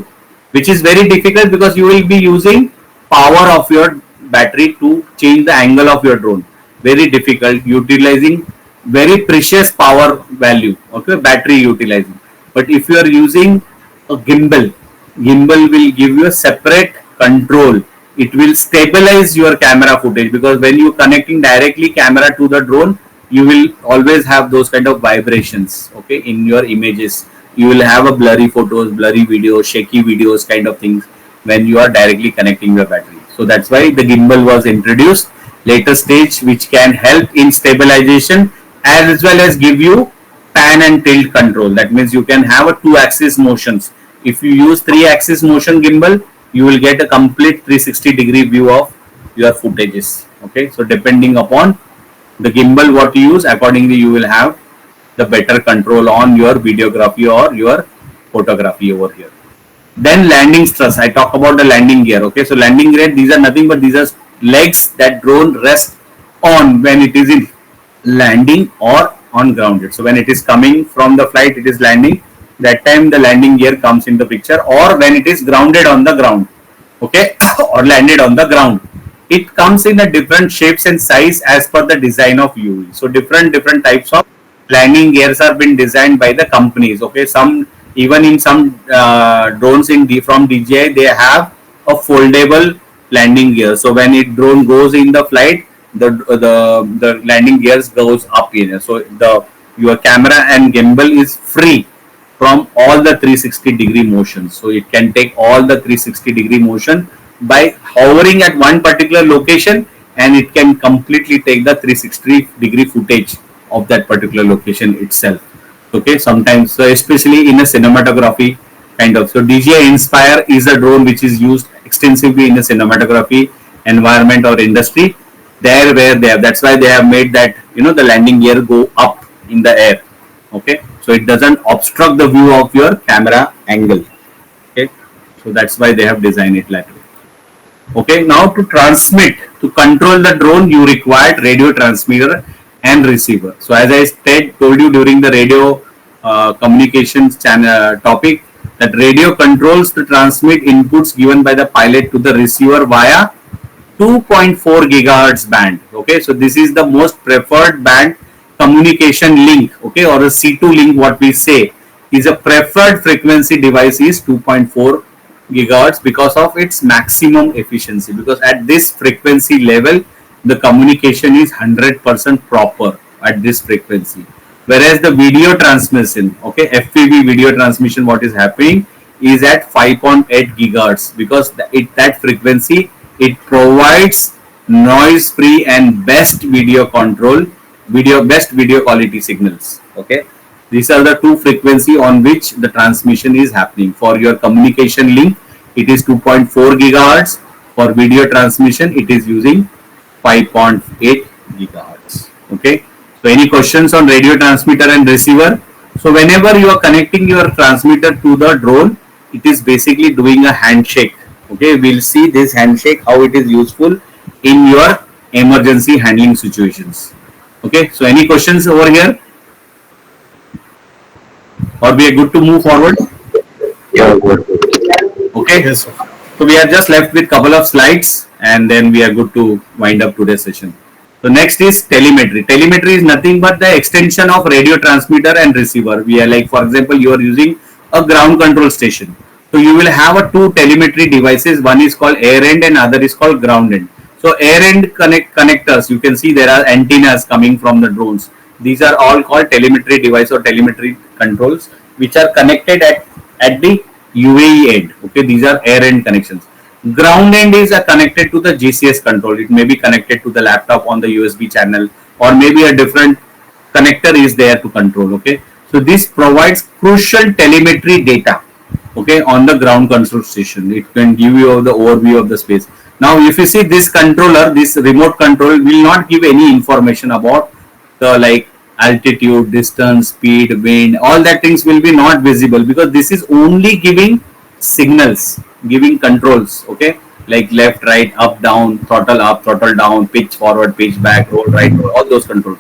which is very difficult because you will be using power of your battery to change the angle of your drone. Very difficult, utilizing very precious power value. Okay, battery utilizing. But if you are using a gimbal will give you a separate control. It will stabilize your camera footage because when you connecting directly camera to the drone, you will always have those kind of vibrations. Okay, in your images you will have a blurry photos, blurry videos, shaky videos kind of things when you are directly connecting your battery. So that's why the gimbal was introduced later stage, which can help in stabilization as well as give you pan and tilt control. That means you can have a 2-axis motions. If you use 3-axis motion gimbal, you will get a complete 360-degree view of your footages. Okay, so depending upon the gimbal what you use, accordingly you will have the better control on your videography or your photography over here. Then landing stress. I talk about the landing gear. Okay, so landing gear, these are nothing but these are legs that drone rest on when it is in landing or on grounded. So when it is coming from the flight, it is landing, that time the landing gear comes in the picture, or when it is grounded on the ground, okay, or landed on the ground, it comes in a different shapes and size as per the design of UV. So different types of landing gears are been designed by the companies. Okay, some even in some drones from DJI, they have a foldable landing gear. So when it drone goes in the flight, the landing gears goes up in. So the your camera and gimbal is free from all the 360-degree motion. So it can take all the 360-degree motion by hovering at one particular location, and it can completely take the 360-degree footage of that particular location itself. Okay, sometimes, so especially in a cinematography kind of. So DJI Inspire is a drone which is used extensively in the cinematography environment or industry. There where they have, that's why they have made that, the landing gear go up in the air. Okay, so it doesn't obstruct the view of your camera angle. Okay, so that's why they have designed it that way. Okay, now to transmit, to control the drone, you require radio transmitter and receiver. So as I told you during the radio communications channel topic, that radio controls the transmit inputs given by the pilot to the receiver via 2.4 gigahertz band. Okay, so this is the most preferred band communication link. Okay, or a C2 link, what we say is a preferred frequency device is 2.4 gigahertz because of its maximum efficiency, because at this frequency level the communication is 100% proper at this frequency. Whereas the video transmission, okay, FPV video transmission, what is happening is at 5.8 gigahertz, because that frequency, it provides noise free and best video control, best video quality signals. Okay, these are the two frequency on which the transmission is happening. For your communication link, it is 2.4 gigahertz. For video transmission, it is using 5.8 gigahertz. Okay, so any questions on radio transmitter and receiver? So whenever you are connecting your transmitter to the drone, it is basically doing a handshake. Okay, we'll see this handshake, how it is useful in your emergency handling situations. Okay, so any questions over here, or we are good to move forward? Yeah, good. Okay, Yes, sir. so we are just left with couple of slides, and then we are good to wind up today's session. So next is telemetry. Telemetry is nothing but the extension of radio transmitter and receiver. We are like, for example, you are using a ground control station. So you will have a two telemetry devices. One is called air end and other is called ground end. So air end connectors, you can see there are antennas coming from the drones. These are all called telemetry device or telemetry controls, which are connected at the UAE end. Okay, these are air end connections. Ground end is connected to the GCS control. It may be connected to the laptop on the USB channel, or maybe a different connector is there to control. Okay, so this provides crucial telemetry data, okay, on the ground control station. It can give you the overview of the space. Now if you see this controller, this remote control will not give any information about the like altitude, distance, speed, wind, all that things will be not visible, because this is only giving signals, giving controls. Okay, like left, right, up, down, up, throttle down, pitch forward, pitch back, roll right, roll, all those controls.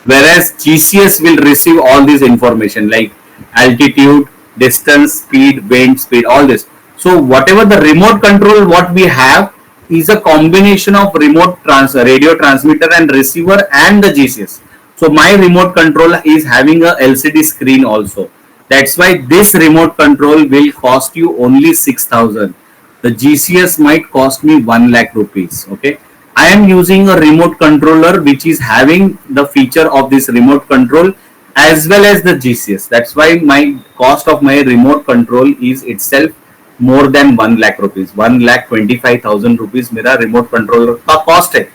Whereas GCS will receive all this information like altitude, distance, speed, wind, speed, all this. So whatever the remote control what we have is a combination of remote radio transmitter and receiver and the GCS. So my remote control is having a LCD screen also. That's why this remote control will cost you only 6,000. The GCS might cost me 1 lakh rupees. Okay, I am using a remote controller which is having the feature of this remote control as well as the GCS. That's why my cost of my remote control is itself more than 1 lakh rupees. 1,25,000 rupees मेरा remote controller का cost है.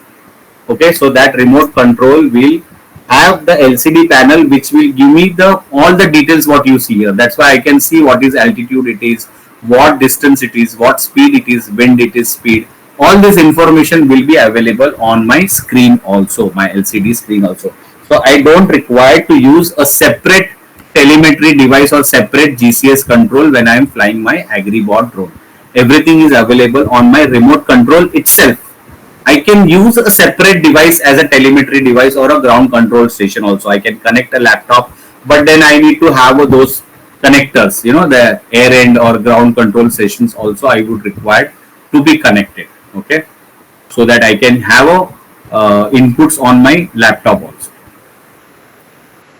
Okay, so that remote control will have the LCD panel which will give me all the details what you see here. That's why I can see what is altitude it is, what distance it is, what speed it is, wind it is, speed. All this information will be available on my screen also, my LCD screen also. So I don't require to use a separate telemetry device or separate GCS control when I am flying my AgriBot drone. Everything is available on my remote control itself. I can use a separate device as a telemetry device or a ground control station also. I can connect a laptop, but then I need to have those connectors, the air end or ground control stations also I would require to be connected. Okay, so that I can have inputs on my laptop also.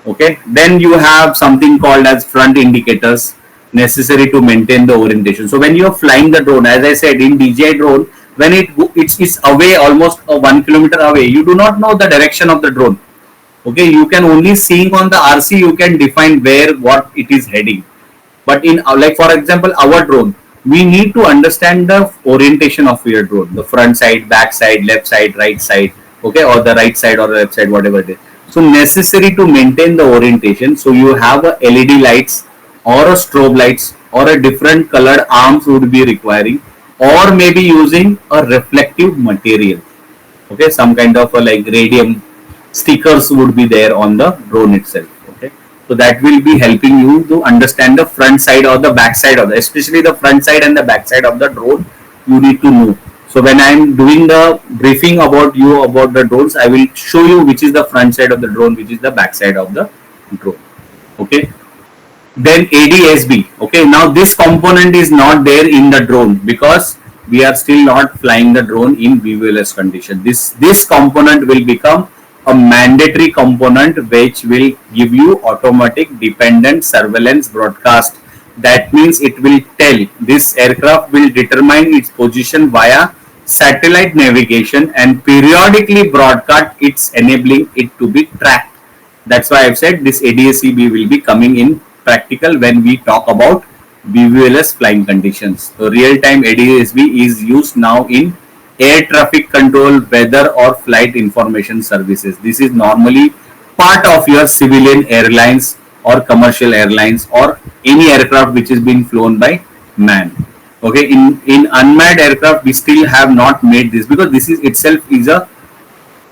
Okay, then you have something called as front indicators necessary to maintain the orientation. So when you are flying the drone, as I said, in DJI drone, when it's away, almost 1 kilometer away, you do not know the direction of the drone. Okay, you can only seeing on the RC, you can define where what it is heading. But in like for example our drone, we need to understand the orientation of your drone, the front side, back side, left side, right side, okay, or the right side or the left side, whatever it is. So necessary to maintain the orientation, so you have a LED lights or a strobe lights or a different colored arms would be requiring, or maybe using a reflective material. Okay, some kind of a like radium stickers would be there on the drone itself. Okay, so that will be helping you to understand the front side or the back side of the, especially the front side and the back side of the drone, you need to know. So when I am doing the briefing about you about the drones, I will show you which is the front side of the drone, which is the back side of the drone. Okay, then ADSB. Okay, now this component is not there in the drone because we are still not flying the drone in VVLS condition. This component will become a mandatory component which will give you automatic dependent surveillance broadcast. That means it will tell, this aircraft will determine its position via satellite navigation and periodically broadcast its enabling it to be tracked. That's why I've said this ADSB will be coming in practical when we talk about VVLS flying conditions. So real-time ADSB is used now in air traffic control, weather or flight information services. This is normally part of your civilian airlines or commercial airlines or any aircraft which is being flown by man. Okay, in unmanned aircraft we still have not made this because this is itself is a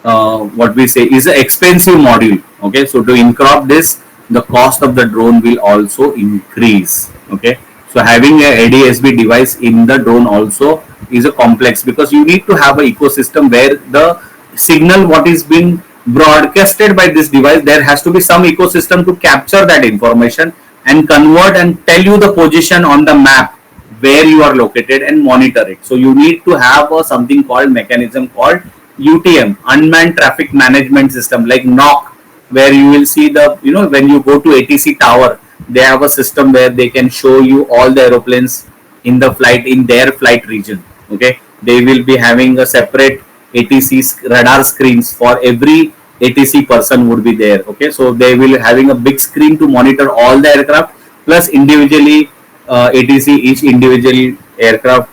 what we say is an expensive module. Okay, so to incorporate this, the cost of the drone will also increase. Okay, so having a ADSB device in the drone also is a complex because you need to have an ecosystem where the signal what is being broadcasted by this device, there has to be some ecosystem to capture that information and convert and tell you the position on the map where you are located and monitor it. So you need to have something called mechanism called UTM, unmanned traffic management system, like NOC, where you will see the, when you go to ATC tower, they have a system where they can show you all the aeroplanes in the flight, in their flight region. Okay, they will be having a separate ATC radar screens for every ATC person would be there. Okay, so they will having a big screen to monitor all the aircraft, plus individually ATC, each individual aircraft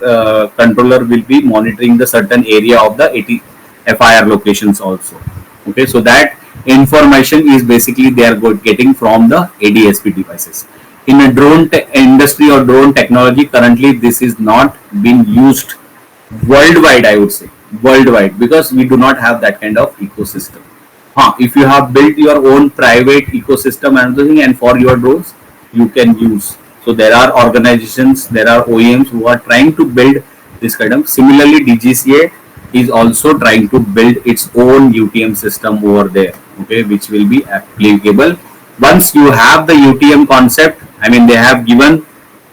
controller will be monitoring the certain area of the FIR locations also. Okay, so that information is basically they are getting from the ADSB devices. In a drone industry or drone technology, currently this is not being used worldwide, I would say worldwide, because we do not have that kind of ecosystem. If you have built your own private ecosystem and everything, and for your drones you can use. So there are organizations, there are OEMs who are trying to build this kind of. Similarly, DGCA is also trying to build its own UTM system over there. Okay, which will be applicable once you have the UTM concept. I mean, they have given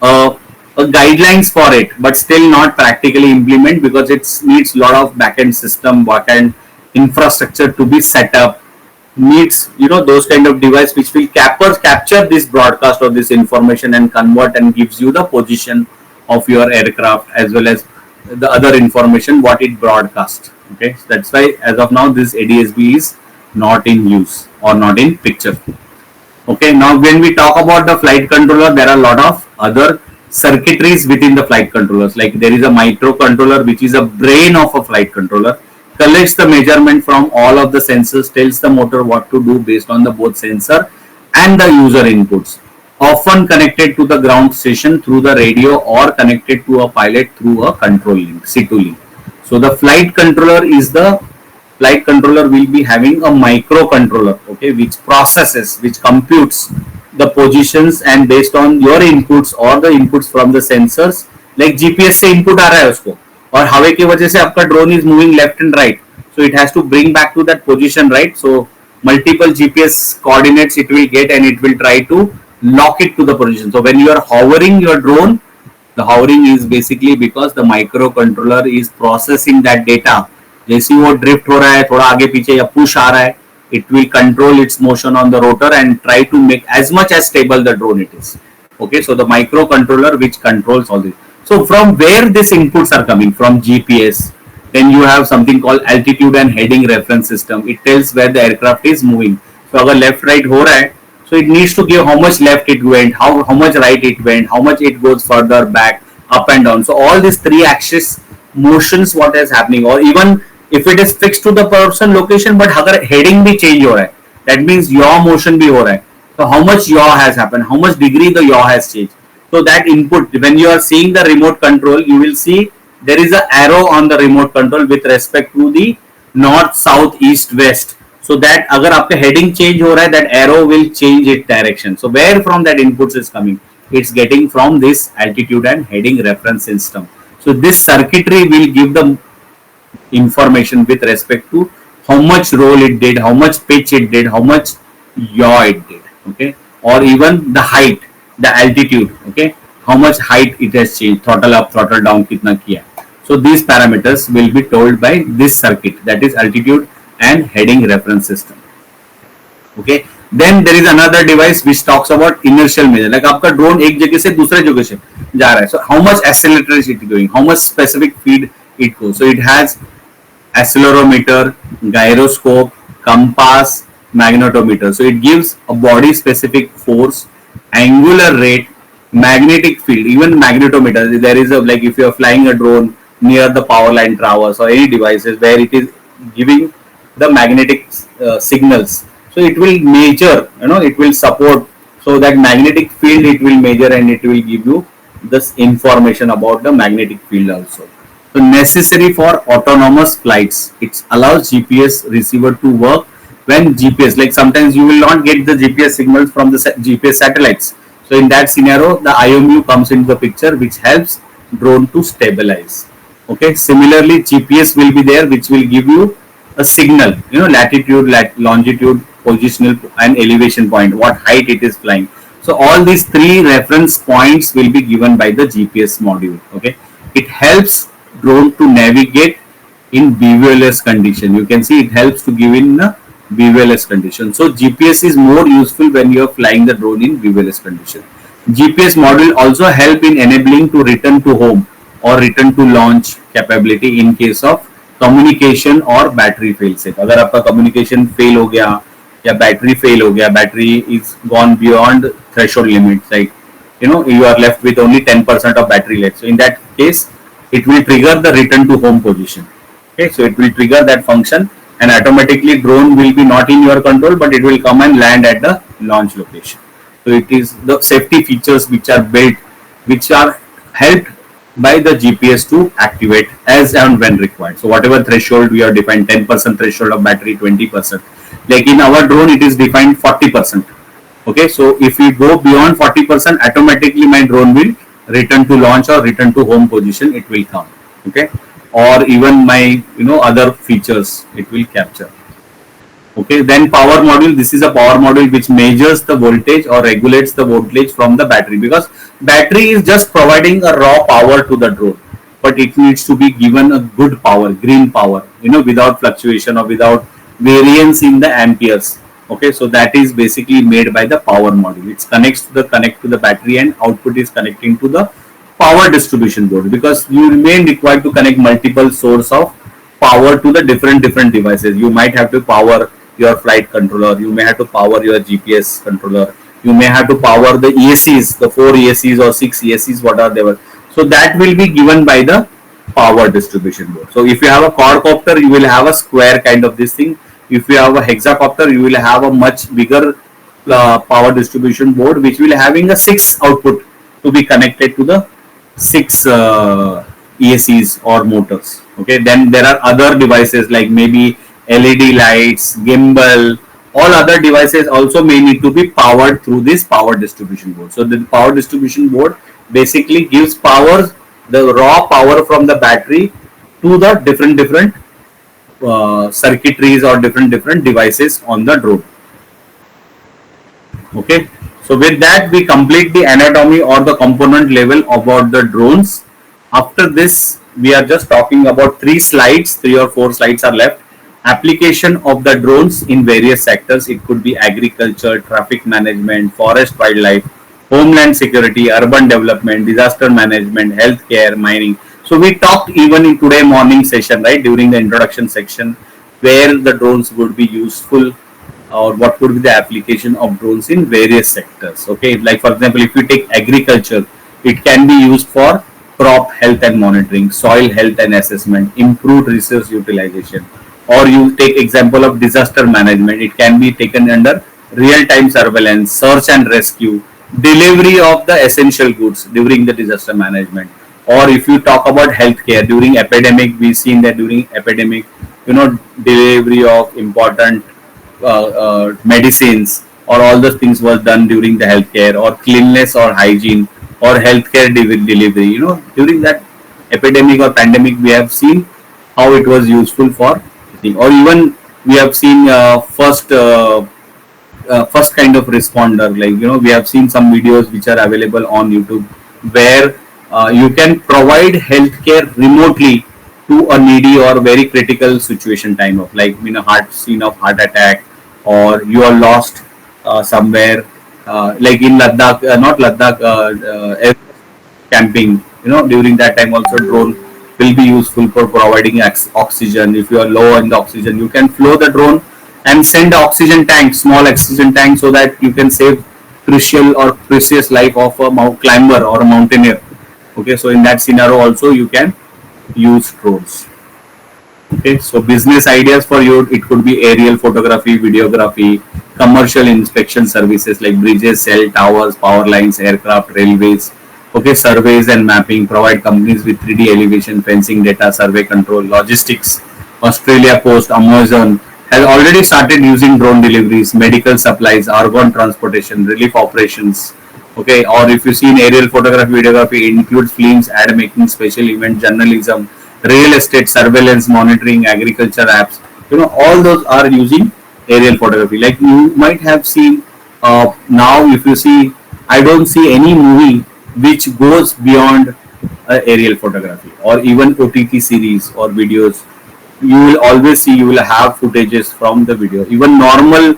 a guidelines for it, but still not practically implement because it needs a lot of backend system, backend infrastructure to be set up. Needs those kind of device which will capture this broadcast or this information and convert and gives you the position of your aircraft as well as the other information what it broadcasts. Okay, so that's why as of now this ADSB is not in use or not in picture. Okay, now when we talk about the flight controller, there are a lot of other circuitries within the flight controllers. Like there is a microcontroller which is a brain of a flight controller, collects the measurement from all of the sensors, tells the motor what to do based on the both sensor and the user inputs, often connected to the ground station through the radio or connected to a pilot through a control link, C2 link. So the flight controller will be having a microcontroller, okay, which processes, which computes the positions and based on your inputs or the inputs from the sensors, like GPS से input आ रहा है उसको और हवा की वजह से आपका drone is moving left and right, so it has to bring back to that position, right? So multiple GPS coordinates it will get and it will try to lock it to the position. So when you are hovering your drone, the hovering is basically because the microcontroller is processing that data. जैसे वो drift हो रहा है, थोड़ा आगे पीछे या push आ रहा है, it will control its motion on the rotor and try to make as much as stable the drone it is. Okay, so the microcontroller which controls all this. So from where these inputs are coming from? GPS. Then you have something called altitude and heading reference system. It tells where the aircraft is moving. So अगर left right हो रहा है, so it needs to give how much left it went, how much right it went, how much it goes further back, up and down. So all these three axis motions what is happening, or even if it is fixed to the person location but अगर heading भी change हो रहा है, that means yaw motion भी हो रहा है. So how much yaw has happened, how much degree the yaw has changed. So that input, when you are seeing the remote control, you will see there is an arrow on the remote control with respect to the north, south, east, west. So that अगर आपका heading change हो रहा है, that arrow will change its direction. So where from that inputs is coming? It's getting from this altitude and heading reference system. So this circuitry will give the information with respect to how much roll it did, how much pitch it did, how much yaw it did. Okay, or even the height, the altitude. Okay, how much height it has changed, throttle up, throttle down कितना किया. So these parameters will be told by this circuit, that is altitude and heading reference system. Okay, then there is another device which talks about inertial measure. Like आपका drone एक जगह से दूसरे जगह से जा रहा है, so how much accelerator is it going, how much specific speed it goes. So it has accelerometer, gyroscope, compass, magnetometer. So it gives a body specific force, angular rate, magnetic field, even magnetometer. There is a, like if you are flying a drone near the power line towers or any devices where it is giving the magnetic signals, so it will measure, it will support. So that magnetic field it will measure and it will give you this information about the magnetic field also. So necessary for autonomous flights. It allows GPS receiver to work when GPS, like sometimes you will not get the GPS signals from the GPS satellites. So in that scenario, the IMU comes into the picture, which helps drone to stabilize. Okay. Similarly, GPS will be there, which will give you a signal, latitude, longitude, positional and elevation point, what height it is flying. So all these three reference points will be given by the GPS module. Okay. It helps drone to navigate in BVLS condition. You can see it helps to give in a BVLS condition. So GPS is more useful when you are flying the drone in BVLS condition. GPS module also help in enabling to return to home or return to launch capability in case of communication or battery fail safe. अगर आपका communication fail हो गया या battery fail हो गया, battery is gone beyond threshold limits, like you are left with only 10% of battery left. So in that case, it will trigger the return to home position. Okay, so it will trigger that function and automatically drone will be not in your control, but it will come and land at the launch location. So it is the safety features which are built, which are helped by the GPS to activate as and when required. So whatever threshold we have defined, 10% threshold of battery, 20%. Like in our drone, it is defined 40%. Okay, so if we go beyond 40%, automatically my drone will return to launch or return to home position. It will come. Okay, or even my other features it will capture. Okay, then power module. This is a power module which measures the voltage or regulates the voltage from the battery, because battery is just providing a raw power to the drone, but it needs to be given a good power, green power, without fluctuation or without variance in the amperes. Okay, so that is basically made by the power module. It connect to the battery and output is connecting to the power distribution board, because you remain required to connect multiple source of power to the different devices. You might have to power your flight controller, you may have to power your GPS controller, you may have to power the ESCs, the 4 ESCs or 6 ESCs, what are there. So that will be given by the power distribution board. So if you have a quadcopter, you will have a square kind of this thing. If you have a hexacopter, you will have a much bigger power distribution board, which will having a 6 output to be connected to the 6 ESCs or motors. Okay, then there are other devices like maybe LED lights, gimbal, all other devices also may need to be powered through this power distribution board. So the power distribution board basically gives power, the raw power from the battery to the different circuitries or different devices on the drone. Okay, so with that we complete the anatomy or the component level about the drones. After this we are just talking about 3 or 4 slides are left. Application of the drones in various sectors. It could be agriculture, traffic management, forest wildlife, homeland security, urban development, disaster management, healthcare, mining. So we talked even in today morning session, right, during the introduction section, where the drones would be useful or what would be the application of drones in various sectors. Okay, like for example, if you take agriculture, it can be used for crop health and monitoring, soil health and assessment, improved resource utilization. Or you take example of disaster management, it can be taken under real-time surveillance, search and rescue, delivery of the essential goods during the disaster management. Or if you talk about healthcare during epidemic, we've seen that during epidemic, delivery of important medicines or all those things was done during the healthcare, or cleanliness or hygiene or healthcare delivery. During that epidemic or pandemic, we have seen how it was useful for thing. Or even we have seen first kind of responder, like we have seen some videos which are available on YouTube where you can provide healthcare remotely to a needy or very critical situation time of, like heart scene of heart attack, or you are lost somewhere, like in Ladakh, not Ladakh, camping. During that time also drone will be useful for providing oxygen. If you are low in the oxygen, you can flow the drone and send the oxygen tank, small oxygen tank, so that you can save crucial or precious life of a climber or a mountaineer. Okay, so in that scenario also you can use drones. Okay, so business ideas for you, it could be aerial photography, videography, commercial inspection services like bridges, cell towers, power lines, aircraft, railways. Okay, surveys and mapping, provide companies with 3D elevation, fencing data, survey control, logistics. Australia Post, Amazon has already started using drone deliveries, medical supplies, argon transportation, relief operations. Okay, or if you see in aerial photography, videography, includes films, ad making, special event journalism, real estate, surveillance, monitoring, agriculture apps. All those are using aerial photography. Like you might have seen now, if you see, I don't see any movie which goes beyond aerial photography, or even OTT series or videos. You will always see, you will have footages from the video. Even normal,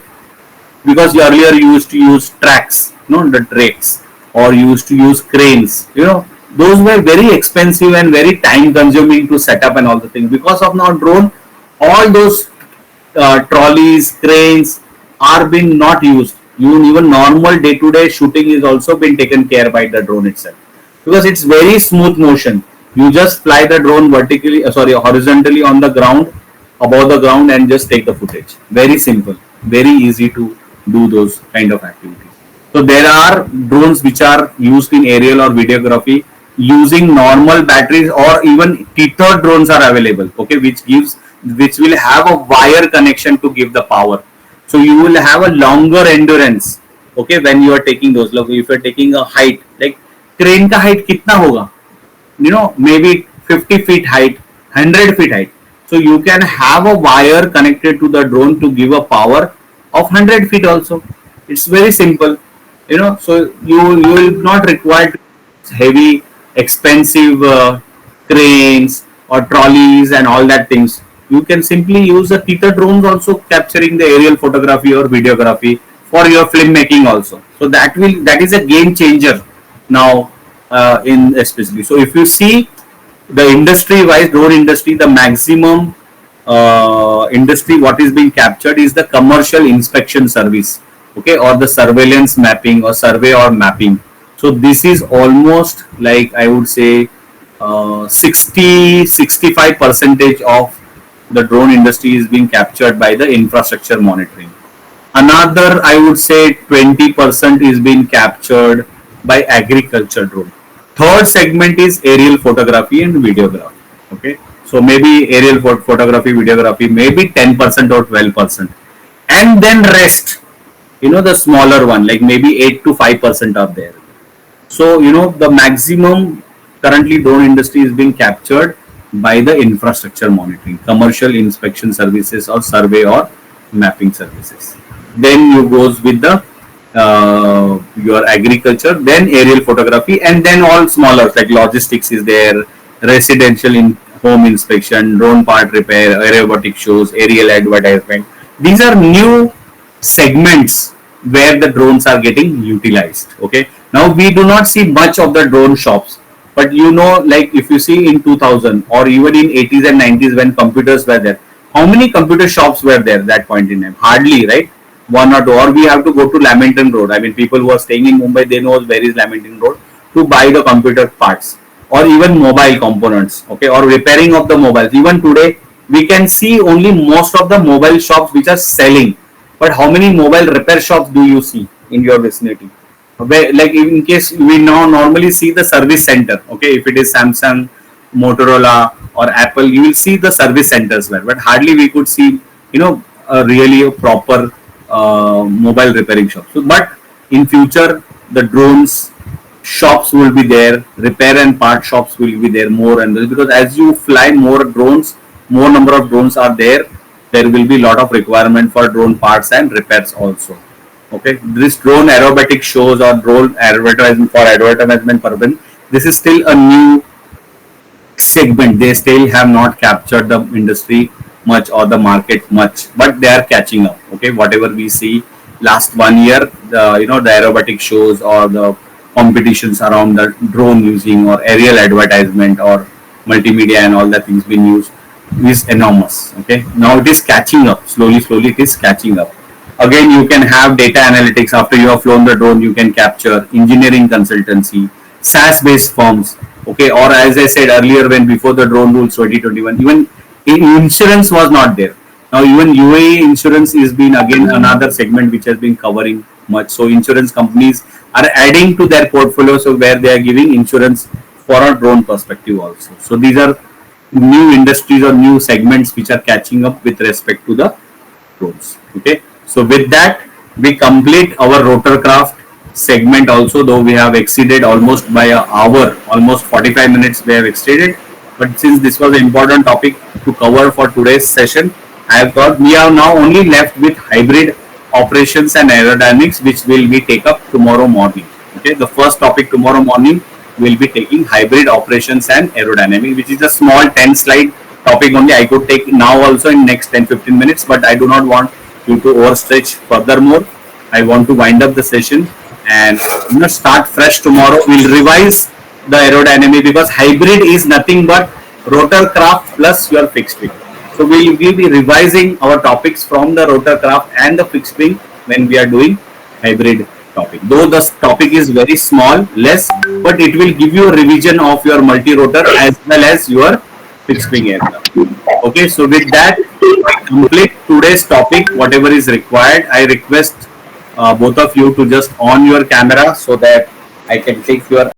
because you earlier used to use tracks, the tracks, or used to use cranes. Those were very expensive and very time consuming to set up and all the things. Because of now drone, all those trolleys, cranes are being not used. Even normal day-to-day shooting is also been taken care by the drone itself, because it's very smooth motion. You just fly the drone horizontally on the ground, above the ground, and just take the footage. Very simple, very easy to do those kind of activities. So there are drones which are used in aerial or videography using normal batteries, or even tethered drones are available. Okay, which will have a wire connection to give the power. So you will have a longer endurance. Okay, when you are taking those, like if you are taking a height, like crane ka height kitna hoga? Maybe 50 feet height, 100 feet height. So you can have a wire connected to the drone to give a power of 100 feet also. It's very simple. So you will not require heavy, expensive cranes or trolleys and all that things. You can simply use the tether drones also, capturing the aerial photography or videography for your filmmaking also. So that is a game changer now in especially. So if you see the industry wise, drone industry, the maximum industry what is being captured is the commercial inspection service. Okay, or the surveillance mapping or survey or mapping. So this is almost, like I would say 60-65% of the drone industry is being captured by the infrastructure monitoring. Another, I would say 20% is being captured by agriculture drone. Third segment is aerial photography and videography. Okay, so maybe aerial photography, videography, maybe 10% or 12%, and then rest, the smaller one, like maybe 8 to 5% are there. So the maximum currently drone industry is being captured by the infrastructure monitoring, commercial inspection services or survey or mapping services. Then you goes with the your agriculture, then aerial photography, and then all smaller like logistics is there, residential in home inspection, drone part repair, aerobatic shows, aerial advertisement. These are new segments where the drones are getting utilized. Okay, now we do not see much of the drone shops, but like if you see in 2000 or even in 80s and 90s when computers were there, how many computer shops were there that point in time? Hardly, right? One or two, or we have to go to Lamington Road. I mean, people who are staying in Mumbai, they know where is Lamington Road to buy the computer parts or even mobile components, okay, or repairing of the mobiles. Even today, we can see only most of the mobile shops which are selling. But how many mobile repair shops do you see in your vicinity? Where, like in case we now normally see the service center, okay, if it is Samsung, Motorola or Apple, you will see the service centers there, but hardly we could see, really a proper mobile repairing shop. So, but in future, the drones shops will be there, repair and part shops will be there more and more, because as you fly more drones, more number of drones are there. There will be lot of requirement for drone parts and repairs also. Okay, this drone aerobatic shows or drone advertisement for advertisement purpose, this is still a new segment. They still have not captured the industry much or the market much, but they are catching up. Okay, whatever we see last 1 year, the aerobatic shows or the competitions around the drone using or aerial advertisement or multimedia and all the things being used is enormous. Okay, now it is catching up slowly it is catching up. Again, you can have data analytics. After you have flown the drone, you can capture engineering consultancy, SaaS based firms. Okay, or as I said earlier, when before the drone rules 2021, even insurance was not there. Now even UAE insurance is been again another segment which has been covering much. So insurance companies are adding to their portfolio, so where they are giving insurance for a drone perspective also. So these are new industries or new segments which are catching up with respect to the drones. Okay, so with that we complete our rotorcraft segment also, though we have exceeded almost by an hour, almost 45 minutes we have exceeded. But since this was an important topic to cover for today's session, I have thought we are now only left with hybrid operations and aerodynamics, which will be take up tomorrow morning. Okay, the first topic tomorrow morning will be taking hybrid operations and aerodynamics, which is a small 10 slide topic only. I could take now also in next 10-15 minutes, but I do not want you to overstretch furthermore. I want to wind up the session and start fresh tomorrow. We'll revise the aerodynamic, because hybrid is nothing but rotorcraft plus your fixed wing. So we'll be revising our topics from the rotorcraft and the fixed wing when we are doing hybrid topic. Though the topic is very small, less, but it will give you a revision of your multi-rotor as well as your fixed wing aircraft. Okay, so with that, I complete today's topic. Whatever is required, I request both of you to just on your camera so that I can take your